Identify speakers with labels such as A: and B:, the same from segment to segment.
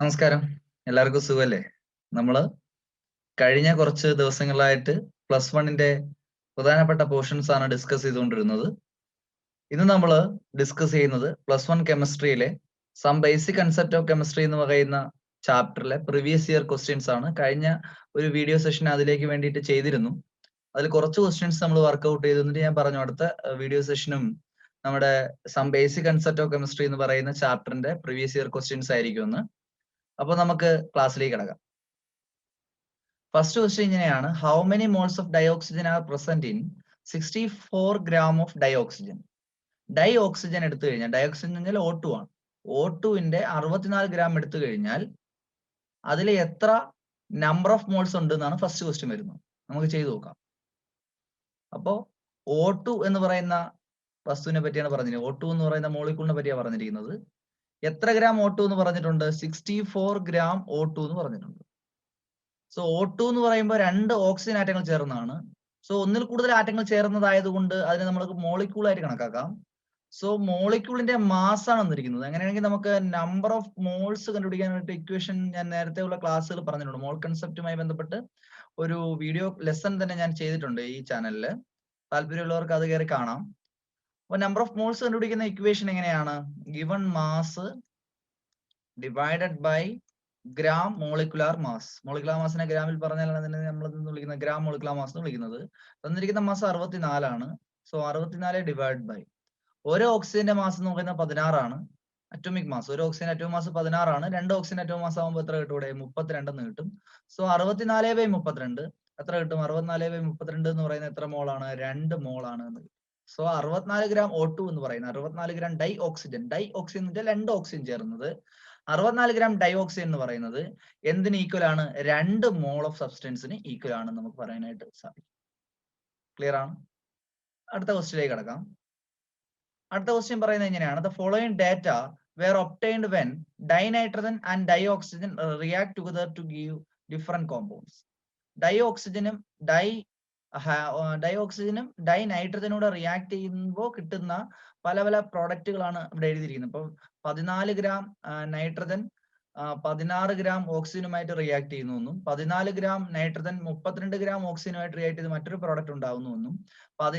A: നമസ്കാരം, എല്ലാവർക്കും സുഖല്ലേ? നമ്മള് കഴിഞ്ഞ കുറച്ച് ദിവസങ്ങളായിട്ട് +1 പ്രധാനപ്പെട്ട പോർഷൻസ് ആണ് ഡിസ്കസ് ചെയ്തുകൊണ്ടിരുന്നത്. ഇന്ന് നമ്മൾ ഡിസ്കസ് ചെയ്യുന്നത് +1 കെമിസ്ട്രിയിലെ some basic concept of chemistry എന്ന് പറയുന്ന ചാപ്റ്ററിലെ പ്രീവിയസ് ഇയർ ക്വസ്റ്റ്യൻസ് ആണ്. കഴിഞ്ഞ ഒരു വീഡിയോ സെഷൻ അതിലേക്ക് വേണ്ടിയിട്ട് ചെയ്തിരുന്നു. അതിൽ കുറച്ച് ക്വസ്റ്റ്യൻസ് നമ്മൾ വർക്ക്ഔട്ട് ചെയ്തിട്ട് ഞാൻ പറഞ്ഞു അടുത്ത വീഡിയോ സെഷനും നമ്മുടെ some basic concept of chemistry എന്ന് പറയുന്ന ചാപ്റ്ററിന്റെ പ്രീവിയസ് ഇയർ ക്വസ്റ്റ്യൻസ് ആയിരിക്കും. അപ്പോൾ നമുക്ക് ക്ലാസ്സിലേക്ക് കിടക്കാം. ഫസ്റ്റ് ക്വസ്റ്റ്യൻ ഇങ്ങനെയാണ്: how many moles of dioxygen R present in 64 gram of dioxygen? Dioxygen എടുത്തു കഴിഞ്ഞാൽ, ഡയോക്സിജൻ എന്നാൽ O2 ആണ്. O2ന്റെ 64 gram എടുത്തു കഴിഞ്ഞാൽ അതിൽ എത്ര നമ്പർ ഓഫ് മോൾസ് ഉണ്ട് എന്നാണ് ഫസ്റ്റ് ക്വസ്റ്റ്യൻ വരുന്നത്. നമുക്ക് ചെയ്തു നോക്കാം. അപ്പോൾ O2 എന്ന് പറയുന്ന വസ്തുവിനെ പറ്റിയാണ് പറഞ്ഞിരിക്കുന്നത്. O2 എന്ന് പറയുന്ന മോളിക്യൂളിനെ പറ്റിയാണ് പറഞ്ഞിരിക്കുന്നത്. എത്ര ഗ്രാം O2 എന്ന് പറഞ്ഞിട്ടുണ്ട്? 64 gram O2 എന്ന് പറഞ്ഞിട്ടുണ്ട്. സോ O2 എന്ന് പറയുമ്പോൾ 2 ഓക്സിജൻ ആറ്റങ്ങൾ ചേർന്നതാണ്. സോ ഒന്നിൽ കൂടുതൽ ആറ്റങ്ങൾ ചേർന്നതായതുകൊണ്ട് അതിനെ നമുക്ക് മോളിക്യൂൾ ആയിട്ട് കണക്കാക്കാം. സോ മോളിക്യൂളിന്റെ മാസ് ആണ് വന്നിരിക്കുന്നത്. അങ്ങനെയാണെങ്കിൽ നമുക്ക് നമ്പർ ഓഫ് മോൾസ് കണ്ടുപിടിക്കാനായിട്ട് ഇക്വേഷൻ ഞാൻ നേരത്തെ ഉള്ള ക്ലാസ്സുകൾ പറഞ്ഞിട്ടുണ്ട്. മോൾ കൺസെപ്റ്റുമായി ബന്ധപ്പെട്ട് ഒരു വീഡിയോ ലെസൺ തന്നെ ഞാൻ ചെയ്തിട്ടുണ്ട് ഈ ചാനലിൽ. താല്പര്യമുള്ളവർക്ക് അത് കയറി കാണാം. അപ്പോൾ നമ്പർ ഓഫ് മോൾസ് കണ്ടുപിടിക്കുന്ന ഇക്വേഷൻ എങ്ങനെയാണ്? Given mass divided by gram molecular mass. Molecular മാസിനെ ഗ്രാമിൽ പറഞ്ഞാലാണ് അതിനെ നമ്മൾ വിളിക്കുന്നത് ഗ്രാം മോളിക്കുലാർ മാസ് എന്ന് വിളിക്കുന്നത്. തന്നിരിക്കുന്ന മാസ് 64 ആണ്. സോ 64 ഡിവൈഡ് ബൈ ഓരോ ഓക്സിജന്റെ മാസ് എന്ന് പറയുന്നത് 16 ആണ്. അറ്റോമിക് മാസ്, ഒരു ഓക്സിജൻ അറ്റോമിക് മാസ് 16 ആണ്. 2 ഓക്സിജൻ അറ്റോമിക് മാസ് ആകുമ്പോൾ എത്ര കിട്ടും? ഇവിടെ 32 എന്ന് കിട്ടും. സോ 64/32 എത്ര കിട്ടും? 64/32 എന്ന് പറയുന്നത് എത്ര മോളാണ്? 2 മോളാണ് എന്ന് കിട്ടും. സോ 64 gram O2 എന്ന് പറയുന്നത് 64 gram ഡൈ ഓക്സിജൻ എന്ന് വെച്ചാൽ 2 ഓക്സിജൻ ചേർന്നത്. 64 gram ഡയോക്സിജൻ എന്ന് പറയുന്നത് എന്തിന് ഈക്വൽ ആണ്? 2 മോൾ ഓഫ് സബ്സ്റ്റൻസിന് ഈക്വൽ ആണെന്ന് നമുക്ക് പറയാനായിട്ട് സാധിക്കും. ക്ലിയർ ആണ്? അടുത്ത ക്വസ്റ്റ്യനിലേക്ക് കടക്കാം. അടുത്ത ക്വസ്റ്റ്യൻ പറയുന്നത് എങ്ങനെയാണ്? The following data were obtained when dinitrogen and dioxygen react together to give different compounds. ഡയോക്സിജനും ഡൈനൈട്രജനോട് റിയാക്ട് ചെയ്യുമ്പോൾ കിട്ടുന്ന പല പല പ്രോഡക്റ്റുകളാണ് ഇവിടെ എഴുതിയിരിക്കുന്നത്. ഇപ്പൊ 14 gram നൈട്രജൻ 16 gram ഓക്സിജനുമായിട്ട് റിയാക്ട് ചെയ്യുന്നു എന്നും, 14 gram നൈട്രജൻ 32 gram ഓക്സിജനുമായിട്ട് റിയാക്ട് ചെയ്ത് മറ്റൊരു പ്രോഡക്റ്റ് ഉണ്ടാവുന്നു എന്നും,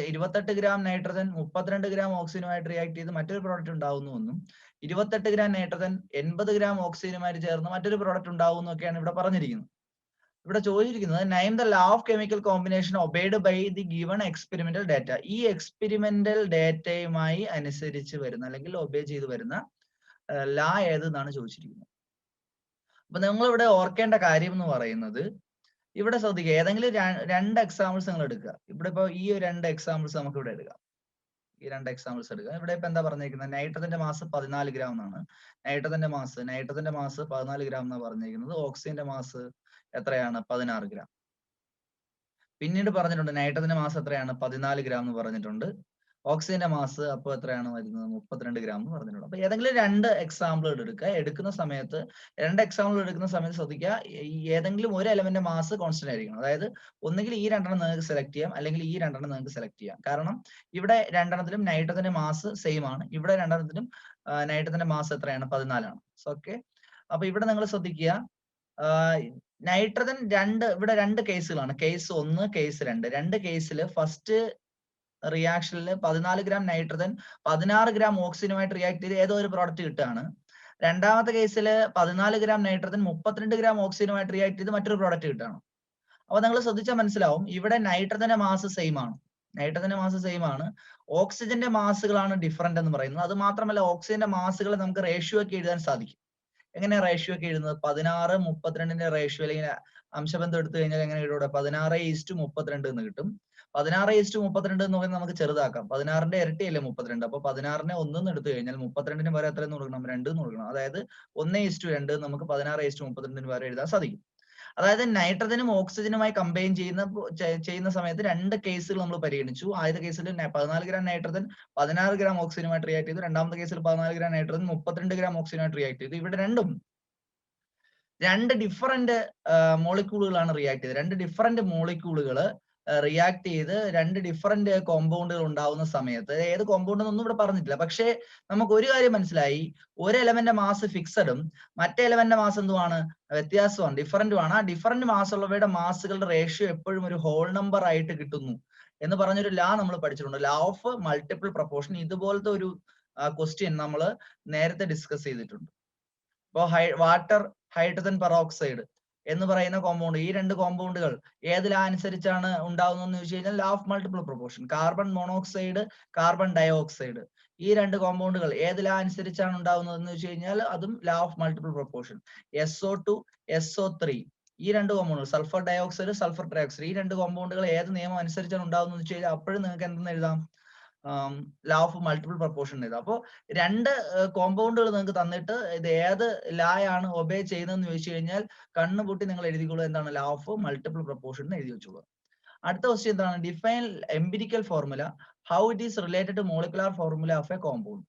A: 28 gram നൈട്രജൻ 32 gram ഓക്സിജനുമായിട്ട് റിയാക്ട് ചെയ്ത് മറ്റൊരു പ്രോഡക്റ്റ് ഉണ്ടാവുന്നു എന്നും, 28 gram നൈട്രജൻ 80 gram ഓക്സിജനുമായിട്ട് ചേർന്ന് മറ്റൊരു പ്രോഡക്റ്റ് ഉണ്ടാവുന്നു ഒക്കെയാണ് ഇവിടെ പറഞ്ഞിരിക്കുന്നത്. ഇവിടെ ചോദിച്ചിരിക്കുന്നത് name the law of chemical combination obeyed by the given experimental data. ഈ എക്സ്പെരിമെന്റൽ ഡാറ്റയുമായി അനുസരിച്ച് വരുന്ന അല്ലെങ്കിൽ ഒബേ ചെയ്ത് വരുന്ന ലാ ഏതെന്നാണ് ചോദിച്ചിരിക്കുന്നത്. അപ്പൊ നിങ്ങൾ ഇവിടെ ഓർക്കേണ്ട കാര്യം എന്ന് പറയുന്നത്, ഇവിടെ ശ്രദ്ധിക്കുക, ഏതെങ്കിലും 2 എക്സാമ്പിൾസ് നിങ്ങൾ എടുക്കുക. ഇവിടെ ഇപ്പൊ ഈ 2 എക്സാമ്പിൾസ് നമുക്ക് ഇവിടെ എടുക്കാം. ഈ 2 എക്സാമ്പിൾസ് എടുക്കുക. ഇവിടെ ഇപ്പൊ എന്താ പറഞ്ഞിരിക്കുന്നത്? നൈട്രജന്റെ മാസ് 14 gram എന്നാണ്. നൈട്രജന്റെ മാസ് 14 gram എന്നാണ് പറഞ്ഞിരിക്കുന്നത്. ഓക്സിജന്റെ മാസ് എത്രയാണ്? 16 gram. പിന്നീട് പറഞ്ഞിട്ടുണ്ട് നൈട്രജന്റെ മാസ് എത്രയാണ്? 14 gram എന്ന് പറഞ്ഞിട്ടുണ്ട്. ഓക്സിജന്റെ മാസ് അപ്പോൾ എത്രയാണ് വരുന്നത്? 32 gram എന്ന് പറഞ്ഞിട്ടുണ്ട്. അപ്പൊ ഏതെങ്കിലും 2 എക്സാമ്പിൾ എടുക്കുക. എടുക്കുന്ന സമയത്ത് 2 എക്സാമ്പിൾ എടുക്കുന്ന സമയത്ത് ശ്രദ്ധിക്കുക, ഏതെങ്കിലും ഒരു എലമെന്റ് മാസ് കോൺസ്റ്റന്റ് ആയിരിക്കണം. അതായത് ഒന്നുകിൽ ഈ 2 നിങ്ങൾക്ക് സെലക്ട് ചെയ്യാം, അല്ലെങ്കിൽ ഈ 2 നിങ്ങൾക്ക് സെലക്ട് ചെയ്യാം. കാരണം ഇവിടെ 2 നൈട്രജന്റെ മാസ് സെയിം ആണ്. ഇവിടെ 2 നൈട്രജന്റെ മാസ് എത്രയാണ്? 14 ആണ്. ഓക്കെ. അപ്പൊ ഇവിടെ നിങ്ങൾ ശ്രദ്ധിക്കുക, നൈട്രജൻ ഇവിടെ 2 കേസുകളാണ്. Case 1, case 2. 2 കേസിൽ ഫസ്റ്റ് റിയാക്ഷനിൽ 14 gram നൈട്രജൻ 16 gram ഓക്സിജനുമായിട്ട് റിയാക്ട് ചെയ്ത് ഏതോ ഒരു പ്രോഡക്റ്റ് കിട്ടുകയാണ്. രണ്ടാമത്തെ കേസിൽ 14 gram നൈട്രജൻ 32 gram ഓക്സിജനുമായിട്ട് റിയാക്ട് ചെയ്ത് മറ്റൊരു പ്രോഡക്റ്റ് കിട്ടുകയാണ്. അപ്പൊ നിങ്ങൾ ശ്രദ്ധിച്ചാൽ മനസ്സിലാവും, ഇവിടെ നൈട്രജന്റെ മാസ് സെയിം ആണ്. ഓക്സിജന്റെ മാസുകളാണ് ഡിഫറന്റ് എന്ന് പറയുന്നത്. അത് മാത്രമല്ല, ഓക്സിജന്റെ മാസുകൾ നമുക്ക് റേഷ്യോ ഒക്കെ എഴുതാൻ സാധിക്കും. എങ്ങനെ റേഷ്യോ ഒക്കെ എഴുതുന്നത്? 16:32 റേഷ്യോ അല്ലെങ്കിൽ അംശബന്ധം എടുത്തു കഴിഞ്ഞാൽ എങ്ങനെ എഴുതൂടെ? 16:32 എന്ന് കിട്ടും. 16:32 എന്ന് പറയുന്നത് നമുക്ക് ചെറുതാക്കാം. 16ന്റെ ഇരട്ടിയല്ലേ 32. അപ്പൊ 16നെ 1 എന്ന് എടുത്തു കഴിഞ്ഞാൽ 32ന് പകരം എത്ര എന്ന് കൊടുക്കണം? 2 എന്ന് കൊടുക്കണം. അതായത് 1:2 നമുക്ക് 16:32 പകരം എഴുതാൻ സാധിക്കും. അതായത് നൈട്രജനും ഓക്സിജനുമായി കമ്പൈൻ ചെയ്യുന്ന സമയത്ത് 2 കേസുകൾ നമ്മൾ പരിഗണിച്ചു. ആദ്യത്തെ കേസിൽ 14 gram നൈട്രജൻ 16 gram ഓക്സിജനുമായിട്ട് റിയാക്ട് ചെയ്തു. രണ്ടാമത്തെ കേസിൽ 14 gram നൈട്രജൻ 32 gram ഓക്സിജനുമായിട്ട് റിയാക്ട് ചെയ്തു. ഇവിടെ രണ്ടും 2 ഡിഫറന്റ് മോളിക്യൂളുകളാണ് റിയാക്ട് ചെയ്തത്. 2 ഡിഫറന്റ് മോളിക്യൂളുകൾ റിയാക്ട് ചെയ്ത് രണ്ട് ഡിഫറെന്റ് കോമ്പൗണ്ടുകൾ ഉണ്ടാവുന്ന സമയത്ത് ഏത് കോമ്പൗണ്ട് എന്നൊന്നും ഇവിടെ പറഞ്ഞിട്ടില്ല, പക്ഷേ നമുക്ക് ഒരു കാര്യം മനസ്സിലായി, ഒരു എലമെന്റ് മാസ് ഫിക്സഡും മറ്റേ എലമെന്റ് മാസ് എന്തുമാണ്, വ്യത്യാസമാണ്, ഡിഫറന്റുമാണ്. ആ ഡിഫറന്റ് മാസ് ഉള്ളവയുടെ മാസുകളുടെ റേഷ്യോ എപ്പോഴും ഒരു ഹോൾ നമ്പർ ആയിട്ട് കിട്ടുന്നു എന്ന് പറഞ്ഞൊരു ലാ നമ്മൾ പഠിച്ചിട്ടുണ്ട്, ലാ ഓഫ് മൾട്ടിപ്പിൾ പ്രൊപ്പോർഷൻ. ഇതുപോലത്തെ ഒരു ക്വസ്റ്റ്യൻ നമ്മൾ നേരത്തെ ഡിസ്കസ് ചെയ്തിട്ടുണ്ട്. ഇപ്പോൾ വാട്ടർ ഹൈഡ്രജൻ പെറോക്സൈഡ് എന്ന് പറയുന്ന കോമ്പൗണ്ട്, ഈ രണ്ട് കോമ്പൗണ്ടുകൾ ഏതിലനുസരിച്ചാണ് ഉണ്ടാകുന്നതെന്ന് ചോദിച്ചു കഴിഞ്ഞാൽ ലാ of multiple proportion. Carbon monoxide, carbon dioxide, ഈ രണ്ട് കോമ്പൗണ്ടുകൾ ഏതിലനുസരിച്ചാണ് ഉണ്ടാകുന്നതെന്ന് വെച്ച് കഴിഞ്ഞാൽ അതും ലാ of multiple proportion. SO2, SO3, ഈ രണ്ട് കോമ്പൗണ്ടുകൾ, സൾഫർ ഡയോക്സൈഡ്, സൾഫർ ട്രയോക്സൈഡ്, ഈ രണ്ട് കോമ്പൗണ്ടുകൾ ഏത് നിയമം അനുസരിച്ചാണ് ഉണ്ടാകുന്നത് വെച്ച് കഴിഞ്ഞാൽ അപ്പോഴും നിങ്ങൾക്ക് എന്തെന്ന് എഴുതാം, ലാ ഓഫ് മൾട്ടിപ്പിൾ പ്രൊപ്പോർഷൻ എഴുതാം. അപ്പോൾ രണ്ട് കോമ്പൗണ്ടുകൾ നിങ്ങൾക്ക് തന്നിട്ട് ഇത് ഏത് ലായാണ് ഒബേ ചെയ്യുന്നതെന്ന് ചോദിച്ചു കഴിഞ്ഞാൽ കണ്ണുപൂട്ടി നിങ്ങൾ എഴുതിക്കോളൂ, എന്താണ്, ലാ ഓഫ് മൾട്ടിപ്പിൾ പ്രൊപ്പോർഷൻ എഴുതി വെച്ചോളൂ. അടുത്ത ക്വസ്റ്റ്യൻ എന്താണ്, define empirical formula, how it is related to molecular formula of a compound.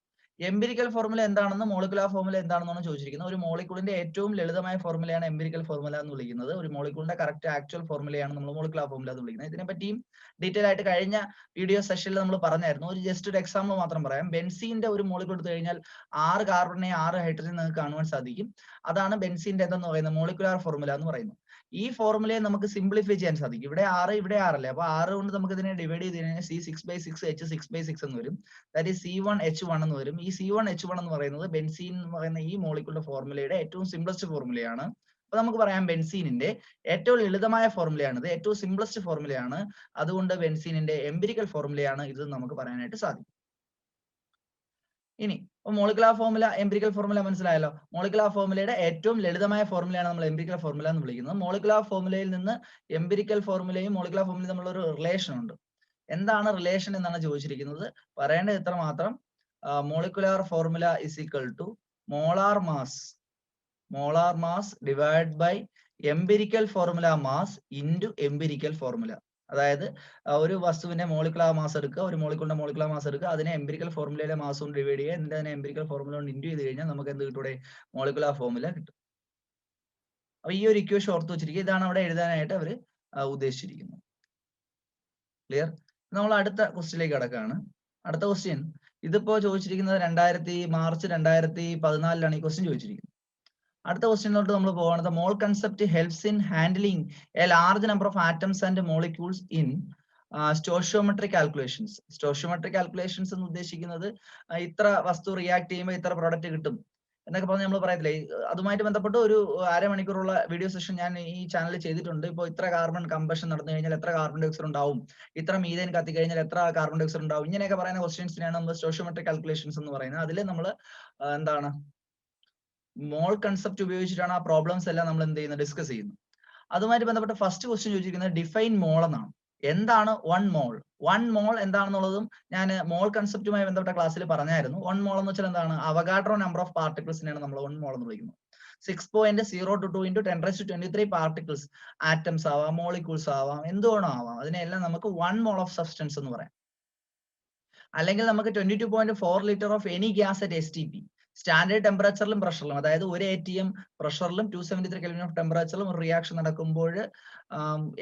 A: Empirical formula എന്താണെന്ന്, മോളിക്കുലാർ ഫോർമുല എന്താണെന്നാണ് ചോദിച്ചിരിക്കുന്നത്. ഒരു മോളിക്യൂളിന്റെ ഏറ്റവും ലളിതമായ ഫോർമുലയാണ് എംപിരിക്കൽ ഫോർമുല എന്ന് വിളിക്കുന്നത്. ഒരു മോളിക്യൂളിന്റെ കറക്റ്റ് ആക്ച്വൽ ഫോർമുലയാണ് നമ്മൾ മോളിക്കുലാർ ഫോർമുല എന്ന് വിളിക്കുന്നത്. ഇതിനെപ്പറ്റിയും ഡീറ്റെയിൽ ആയിട്ട് കഴിഞ്ഞ വീഡിയോ സെഷനിൽ നമ്മൾ പറഞ്ഞായിരുന്നു. ഒരു ജസ്റ്റ് ഒരു എക്സാമ്പിൾ മാത്രം പറയാം. ബെൻസീന്റെ ഒരു മോളിക്യൂൾ എടുത്തു കഴിഞ്ഞാൽ 6 കാർബണെ 6 ഹൈഡ്രജൻ നിങ്ങൾക്ക് കാണുവാൻ സാധിക്കും. അതാണ് ബെൻസീന്റെ എന്തെന്ന് പറയുന്നത്, മോളിക്കുലാർ ഫോർമുല എന്ന് പറയുന്നത്. ഈ ഫോർമുലയെ നമുക്ക് സിംപ്ലിഫൈ ചെയ്യാൻ സാധിക്കും. ഇവിടെ 6, ഇവിടെ 6 അല്ലേ, അപ്പൊ 6 കൊണ്ട് നമുക്ക് ഇതിനെ ഡിവൈഡ് ചെയ്ത് കഴിഞ്ഞാൽ C6/6 H6/6 എന്ന് വരും. ദാറ്റ് ഈസ് C1H1 എന്ന് വരും. ഈ C1H1 എന്ന് പറയുന്നത് ബെൻസീൻ എന്ന് പറയുന്ന ഈ മോളിക്യൂളിന്റെ ഫോർമുലയുടെ ഏറ്റവും സിംപ്ലസ്റ്റ് ഫോർമുലയാണ്. അപ്പൊ നമുക്ക് പറയാം ബെൻസീനിന്റെ ഏറ്റവും ലളിതമായ ഫോർമുലയാണിത്, ഏറ്റവും സിംപ്ലസ്റ്റ് ഫോർമുലയാണ്. അതുകൊണ്ട് ബെൻസീനിന്റെ എംപിരിക്കൽ ഫോർമുലയാണ് ഇത് നമുക്ക് പറയാനായിട്ട് സാധിക്കും. ഇനി മോളിക്കുലാർ ഫോർമുല, എംപിരിക്കൽ ഫോർമുല മനസ്സിലായല്ലോ. മോളിക്കുലാർ ഫോർമുലയുടെ ഏറ്റവും ലളിതമായ ഫോർമുലയാണ് നമ്മൾ എംപിരിക്കൽ ഫോർമുല എന്ന് വിളിക്കുന്നത്. മോളിക്കുലാർ ഫോർമുലയിൽ നിന്ന് എംപിരിക്കൽ ഫോർമുലയും മോളിക്കുലാർ ഫോർമുലയും തമ്മിലുള്ള ഒരു റിലേഷൻ ഉണ്ട്. എന്താണ് റിലേഷൻ എന്നാണ് ചോദിച്ചിരിക്കുന്നത്. പറയേണ്ടത് ഇത്ര മാത്രം, molecular formula is equal to molar mass divide by empirical formula mass into empirical formula. അതായത് ഒരു വസ്തുവിന്റെ മോളിക്കുലാർ മാസ് എടുക്കുക, ഒരു മോളിക്കൂളിന്റെ മോളിക്കുലാർ മാസ് എടുക്കുക, അതിനെ എംപിരിക്കൽ ഫോർമുലയിലെ മാസ് കൊണ്ട് ഡിവൈഡ് ചെയ്യുക, എന്നിട്ട് അതിനെ എംപിരിക്കൽ ഫോർമുല കൊണ്ട് ഇൻറ്റു ചെയ്ത് കഴിഞ്ഞാൽ നമുക്ക് എന്ത് കിട്ടൂടെ, മോളിക്കുലാർ ഫോർമുല കിട്ടും. അപ്പൊ ഈ ഒരു ഇക്വേഷൻ ഓർത്ത് വെച്ചിരിക്കുക. ഇതാണ് അവിടെ എഴുതാനായിട്ട് അവർ ഉദ്ദേശിച്ചിരിക്കുന്നത്. ക്ലിയർ? നമ്മൾ അടുത്ത ക്വസ്റ്റ്യനിലേക്ക് കടക്കുകയാണ്. അടുത്ത ക്വസ്റ്റ്യൻ ഇതിപ്പോ ചോദിച്ചിരിക്കുന്നത് മാർച്ച് 2014 ഈ ക്വസ്റ്റ്യൻ ചോദിച്ചിരിക്കുന്നത്. അടുത്ത ക്വസ്റ്റ്യനിലോട്ട് നമ്മൾ പോകുന്നത്, മോൾ concept helps in handling A large number of atoms and molecules in stoichiometric calculations. Stoichiometric calculations എന്ന് ഉദ്ദേശിക്കുന്നത് ഇത്ര വസ്തു റിയാക്ട് ചെയ്യുമ്പോൾ ഇത്ര പ്രോഡക്റ്റ് കിട്ടും എന്നൊക്കെ പറഞ്ഞ് നമ്മൾ പറയത്തില്ലേ. അതുമായിട്ട് ബന്ധപ്പെട്ട് ഒരു അരമണിക്കൂറുള്ള വീഡിയോ സെഷൻ ഞാൻ ഈ ചാനലിൽ ചെയ്തിട്ടുണ്ട്. ഇപ്പോൾ ഇത്ര കാർബൺ കമ്പഷൻ നടന്നു കഴിഞ്ഞാൽ എത്ര കാർബൺ ഡൈ ഓക്സൈഡ് ഉണ്ടാവും, ഇത്ര മീഥേൻ കത്തി കഴിഞ്ഞാൽ എത്ര കാർബൺ ഡൈ ഓക്സൈഡ് ഉണ്ടാവും, ഇങ്ങനെയൊക്കെ പറയുന്ന ക്വസ്റ്റ്യൻസിനാണ് നമ്മൾ സ്റ്റോഷിയോമെട്രിക് കാൽക്കുലേഷൻസ് എന്ന് പറയുന്നത്. അതിൽ നമ്മൾ എന്താണ്, മോൾ കൺസെപ്റ്റ് ഉപയോഗിച്ചിട്ടാണ് ആ പ്രോബ്ലംസ് എല്ലാം നമ്മൾ എന്ത് ചെയ്യുന്നത്, ഡിസ്കസ് ചെയ്യുന്നത്. അതുമായിട്ട് ബന്ധപ്പെട്ട ഫസ്റ്റ് ക്വസ്റ്റ്യൻ ചോദിച്ചിരിക്കുന്നത് ഡിഫൈൻ മോൾ എന്നാണ്. എന്താണ് 1 മോൾ? 1 മോൾ എന്താണെന്നുള്ളതും ഞാൻ മോൾ കൺസെപ്റ്റുമായി ബന്ധപ്പെട്ട ക്ലാസ്സിൽ പറഞ്ഞായിരുന്നു. 1 മോൾ എന്ന് വെച്ചാൽ എന്താണ്, അവഗാഡ്രോ നമ്പർ ഓഫ് പാർട്ടിക്കിൾസിനെയാണ് നമ്മൾ 1 മോൾ എന്ന് വിളിക്കുന്നത്. 6.022 × 10⁻23 പാർട്ടിക്കിൾസ്, ആറ്റംസ് ആവാം, മോളിക്യൂൾസ് ആവാം, എന്തുവേണോ ആവാം, അതിനെല്ലാം നമുക്ക് 1 മോൾ ഓഫ് സബ്സ്റ്റൻസ് എന്ന് പറയാം. അല്ലെങ്കിൽ നമുക്ക് 22.4 litre of any gas at STP, standard ടെമ്പറേച്ചറിലും പ്രഷറിലും, അതായത് ഒരു ATM പ്രഷറിലും 273 കെൽവിൻ ഓഫ് ടെമ്പറേച്ചറിലും ഒരു റിയാക്ഷൻ നടക്കുമ്പോൾ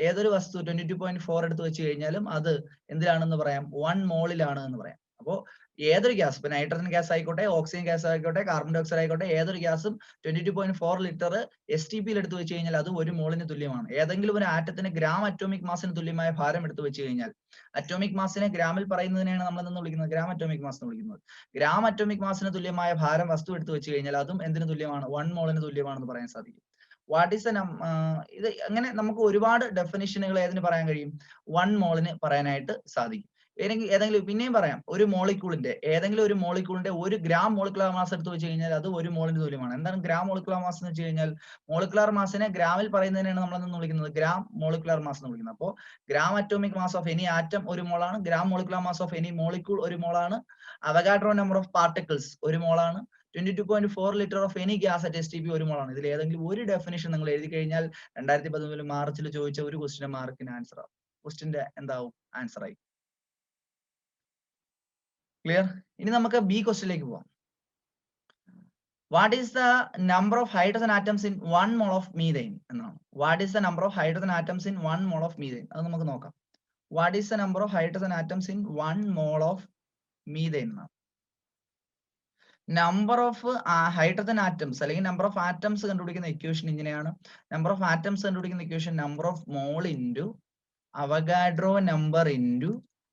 A: ഏതൊരു വസ്തു 22.4 എടുത്ത് വെച്ച് കഴിഞ്ഞാലും അത് എന്തിലാണെന്ന് പറയാം, 1 മോളിലാണ് എന്ന് പറയാം. അപ്പോൾ ഏതൊരു ഗ്യാസ്, ഇപ്പൊ നൈട്രജൻ ഗ്യാസ് ആയിക്കോട്ടെ, ഓക്സിജൻ ഗ്യാസ് ആയിക്കോട്ടെ, കാർബൺ ഡൈ ഓക്സൈഡ് ആയിക്കോട്ടെ, ഏതൊരു ഗ്യാസും 22.4 ലിറ്റർ STP എടുത്ത് വെച്ച് കഴിഞ്ഞാൽ അത് 1 മോളിന് തുല്യമാണ്. ഏതെങ്കിലും ഒരു ആറ്റത്തിന് ഗ്രാം അറ്റോമിക് മാസിന് തുല്യമായ ഭാരം എടുത്ത് വെച്ച് കഴിഞ്ഞാൽ, അറ്റോമിക് മാസിനെ ഗ്രാമിൽ പറയുന്നതിനെയാണ് നമ്മൾ എന്ന് വിളിക്കുന്നത്, ഗ്രാം അറ്റോമിക് മാസ് എന്ന് വിളിക്കുന്നത്. ഗ്രാം അറ്റോമിക് മാസിന് തുല്യമായ ഭാരം വസ്തു എടുത്ത് വെച്ച് കഴിഞ്ഞാൽ അതും എന്തിനു തുല്യമാണ്, 1 മോളിന് തുല്യമാണെന്ന് പറയാൻ സാധിക്കും. വാട്ട് ഈസ് ഇത് അങ്ങനെ നമുക്ക് ഒരുപാട് ഡെഫിനിഷനുകൾ ഏതിന് പറയാൻ കഴിയും, 1 മോളിന് പറയാനായിട്ട് സാധിക്കും. ഏതെങ്കിലും പിന്നെയും പറയാം, ഒരു മോളിക്യൂളിന്റെ, ഏതെങ്കിലും ഒരു മോളിക്യൂളിന്റെ 1 ഗ്രാം മോളിക്കുലാർ മാസ് എടുത്ത് വെച്ച് കഴിഞ്ഞാൽ അത് 1 മോളിന് തുല്യമാണ്. എന്താണ് ഗ്രാം മോളിക്കുലാർ മാസ് എന്ന് വെച്ച് കഴിഞ്ഞാൽ, മോളിക്കുലാർ മാസിനെ ഗ്രാമിൽ പറയുന്നതിനാണ് നമ്മൾ എന്ന് വിളിക്കുന്നത്, ഗ്രാം മോളിക്കുലാർ മാസ് എന്ന് വിളിക്കുന്നത്. അപ്പോൾ gram atomic mass of any atom 1 മോളാണ്, gram molecular mass of any molecule 1 മോളാണ്, അവഗാഡ്രോ നമ്പർ ഓഫ് പാർട്ടിക്കിൾസ് 1 മോളാണ്, 22.4 litre of any gas at STP 1 മോളാണ്. ഇതിൽ ഏതെങ്കിലും ഒരു ഡെഫിനിഷൻ നിങ്ങൾ എഴുതി കഴിഞ്ഞാൽ 2013 മാർച്ചിൽ ചോദിച്ച ഒരു ക്വസ്റ്റിന്റെ മാർക്കിന് ആൻസർ ആവും, ക്വസ്റ്റിന്റെ എന്താവും, ആൻസർ ആയി. ക്ലിയർ? ഇനി നമുക്ക് ബി ക്വസ്റ്റിലേക്ക് പോവാം. What is the number of hydrogen atoms in 1 mole of methane എന്നാണ്. What is the number of hydrogen atoms in 1 mole of methane? അത് നമുക്ക് നോക്കാം. What is the number of hydrogen atoms in 1 mole of methane എന്നാണ്. Number of hydrogen atoms അല്ലെങ്കിൽ number of atoms കണ്ടുപിടിക്കുന്ന equation ഇങ്ങനെയാണ്. Number of atoms കണ്ടുപിടിക്കുന്ന equation number of mole into Avogadro number into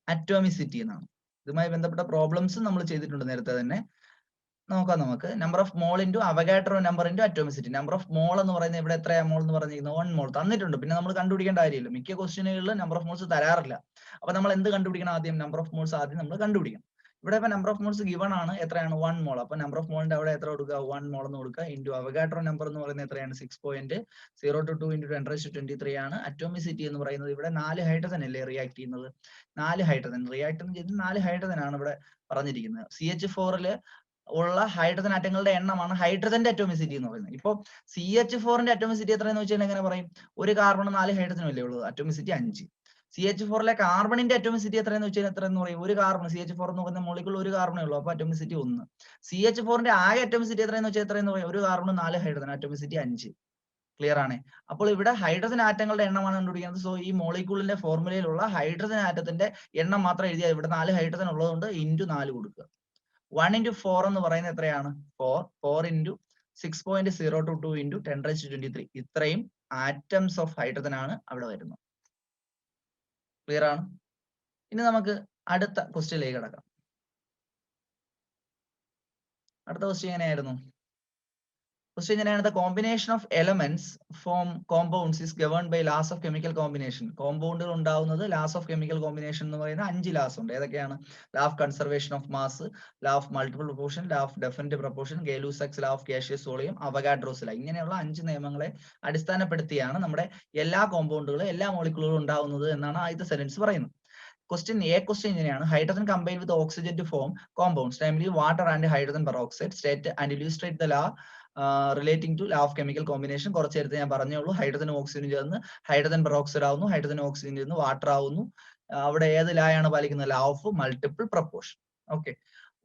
A: atomicity എന്നാണ്. ഇതുമായി ബന്ധപ്പെട്ട problems നമ്മൾ ചെയ്തിട്ടുണ്ട് നേരത്തെ തന്നെ. നോക്കാം നമുക്ക്. Number of mole into Avogadro number into atomicity. Number of മോൾ എന്ന് പറയുന്നത് ഇവിടെ എത്രയാ മോൾ എന്ന് പറഞ്ഞിരിക്കുന്നത്? 1 മോൾ തന്നിട്ടുണ്ട്. പിന്നെ നമ്മൾ കണ്ടുപിടിക്കേണ്ട കാര്യമില്ല. മിക്ക ക്വസ്റ്റ്യനുകളിൽ നമ്പർ ഓഫ് മോൾസ് തരാറില്ല. അപ്പൊ നമ്മൾ എന്ത് കണ്ടുപിടിക്കണം? ആദ്യം നമ്പർ ഓഫ് മോൾസ് ആദ്യം നമ്മൾ കണ്ടുപിടിക്കണം. ഇവിടെ ഇപ്പൊ നമ്പർ ഓഫ് മോൾസ് ഗിവൺ ആണ്. എത്രയാണ്? 1 മോൾ. അപ്പൊ നമ്പർ ഓഫ് മോളിന്റെ അവിടെ എത്ര കൊടുക്കുക? 1 മോൾ എന്ന് കൊടുക്കുക. ഇൻറ്റു അവഗാഡ്രോ നമ്പർ എന്ന് പറയുന്നത് എത്രയാണ്? 6.022 ഇൻറ്റു 10⁻23 ആണ്. അറ്റോമിസിറ്റി എന്ന് പറയുന്നത് ഇവിടെ 4 ഹൈഡ്രജൻ അല്ലേ റിയാക്ട് ചെയ്യുന്നത്? 4 ഹൈഡ്രജൻ റിയാക്ട് ചെയ്ത് 4 ഹൈഡ്രജൻ ആണ് ഇവിടെ പറഞ്ഞിരിക്കുന്നത്. CH4 ഉള്ള ഹൈഡ്രജൻ ആറ്റങ്ങളുടെ എണ്ണമാണ് ഹൈഡ്രജന്റെ അറ്റോമിസിറ്റി എന്ന് പറയുന്നത്. ഇപ്പൊ CH4ന്റെ അറ്റോമിസിറ്റി എത്രയെന്ന് വെച്ചാൽ എങ്ങനെ പറയും? ഒരു കാർബൺ 4 ഹൈഡ്രജനും അല്ലേ ഉള്ളത്? അറ്റോമിസിറ്റി 5. CH4ലെ കാർബണിന്റെ അറ്റോമിസിറ്റി എത്രയെന്ന് വെച്ചാൽ എത്രയെന്ന് പറയും? ഒരു കാർബൺ CH4 എന്ന് പറയുന്ന മോളിക്യൂൾ ഒരു കാർബണേ ഉള്ളൂ. അപ്പൊ അറ്റോമിസിറ്റി 1. CH4ന്റെ ആകെ അറ്റോമിസിറ്റി എത്രയെന്ന് വെച്ചാൽ എത്രയെന്ന് പറയും? ഒരു കാർബൺ 4 ഹൈഡ്രജൻ, അറ്റോമിസിറ്റി 5. ക്ലിയർ ആണ്. അപ്പോൾ ഇവിടെ ഹൈഡ്രജൻ ആറ്റങ്ങളുടെ എണ്ണമാണ് കണ്ടുപിടിക്കുന്നത്. സോ ഈ മോളിക്യൂളിന്റെ ഫോർമുലയിലുള്ള ഹൈഡ്രജൻ ആറ്റത്തിന്റെ എണ്ണം മാത്രം എഴുതിയാൽ ഇവിടെ 4 ഹൈഡ്രജൻ ഉള്ളതുകൊണ്ട് ഇൻറ്റു 4 കൊടുക്കുക. 1 into 4 എന്ന് പറയുന്നത് എത്രയാണ്? 4 into 6.022 into 10⁻23. ഇത്രയും ആറ്റംസ് ഓഫ് ഹൈഡ്രജൻ ആണ് അവിടെ വരുന്നത്. ക്ലിയർ ആണ്. ഇനി നമുക്ക് അടുത്ത ക്വസ്റ്റ്യനിലേക്ക് കിടക്കാം. അടുത്ത ക്വസ്റ്റ്യൻ എങ്ങനെയായിരുന്നു? ക്വസ്റ്റ്യൻ എങ്ങനെയാണ്? The combination of elements form compounds is governed by laws of chemical combination. കോമ്പൗണ്ടുകൾ ഉണ്ടാവുന്നത് ലാസ് ഓഫ് കെമിക്കൽ കോമ്പിനേഷൻ എന്ന് പറയുന്ന 5 ലാസ് ഉണ്ട്. ഏതൊക്കെയാണ്? Law of conservation of mass, law of multiple proportion, law of definite proportion, Gay Lussac's law of ഗ്യാഷിയസ് volume, Avogadro's ലാ. ഇങ്ങനെയുള്ള 5 നിയമങ്ങളെ അടിസ്ഥാനപ്പെടുത്തിയാണ് നമ്മുടെ എല്ലാ കോമ്പൗണ്ടുകളും എല്ലാ മോളിക്യൂളുകളും ഉണ്ടാവുന്നത് എന്നാണ് ആദ്യത്തെ സെന്റൻസ് പറയുന്നത്. Question ഇങ്ങനെയാണ്. Hydrogen combine with oxygen to form compounds namely water and hydrogen peroxide. State and illustrate the law relating to law of chemical combination. കുറച്ച് നേരത്തെ ഞാൻ പറഞ്ഞോളൂ. ഹൈഡ്രജനും ഓക്സിജനും ചേർന്ന് ഹൈഡ്രജൻ പെറോക്സൈഡ് ആവുന്നു, ഹൈഡ്രജൻ ഓക്സിജൻ ചേർന്ന് വാട്ടർ ആവുന്നു. അവിടെ ഏത് ലായാണ് പാലിക്കുന്നത്? Law of multiple proportion. Okay.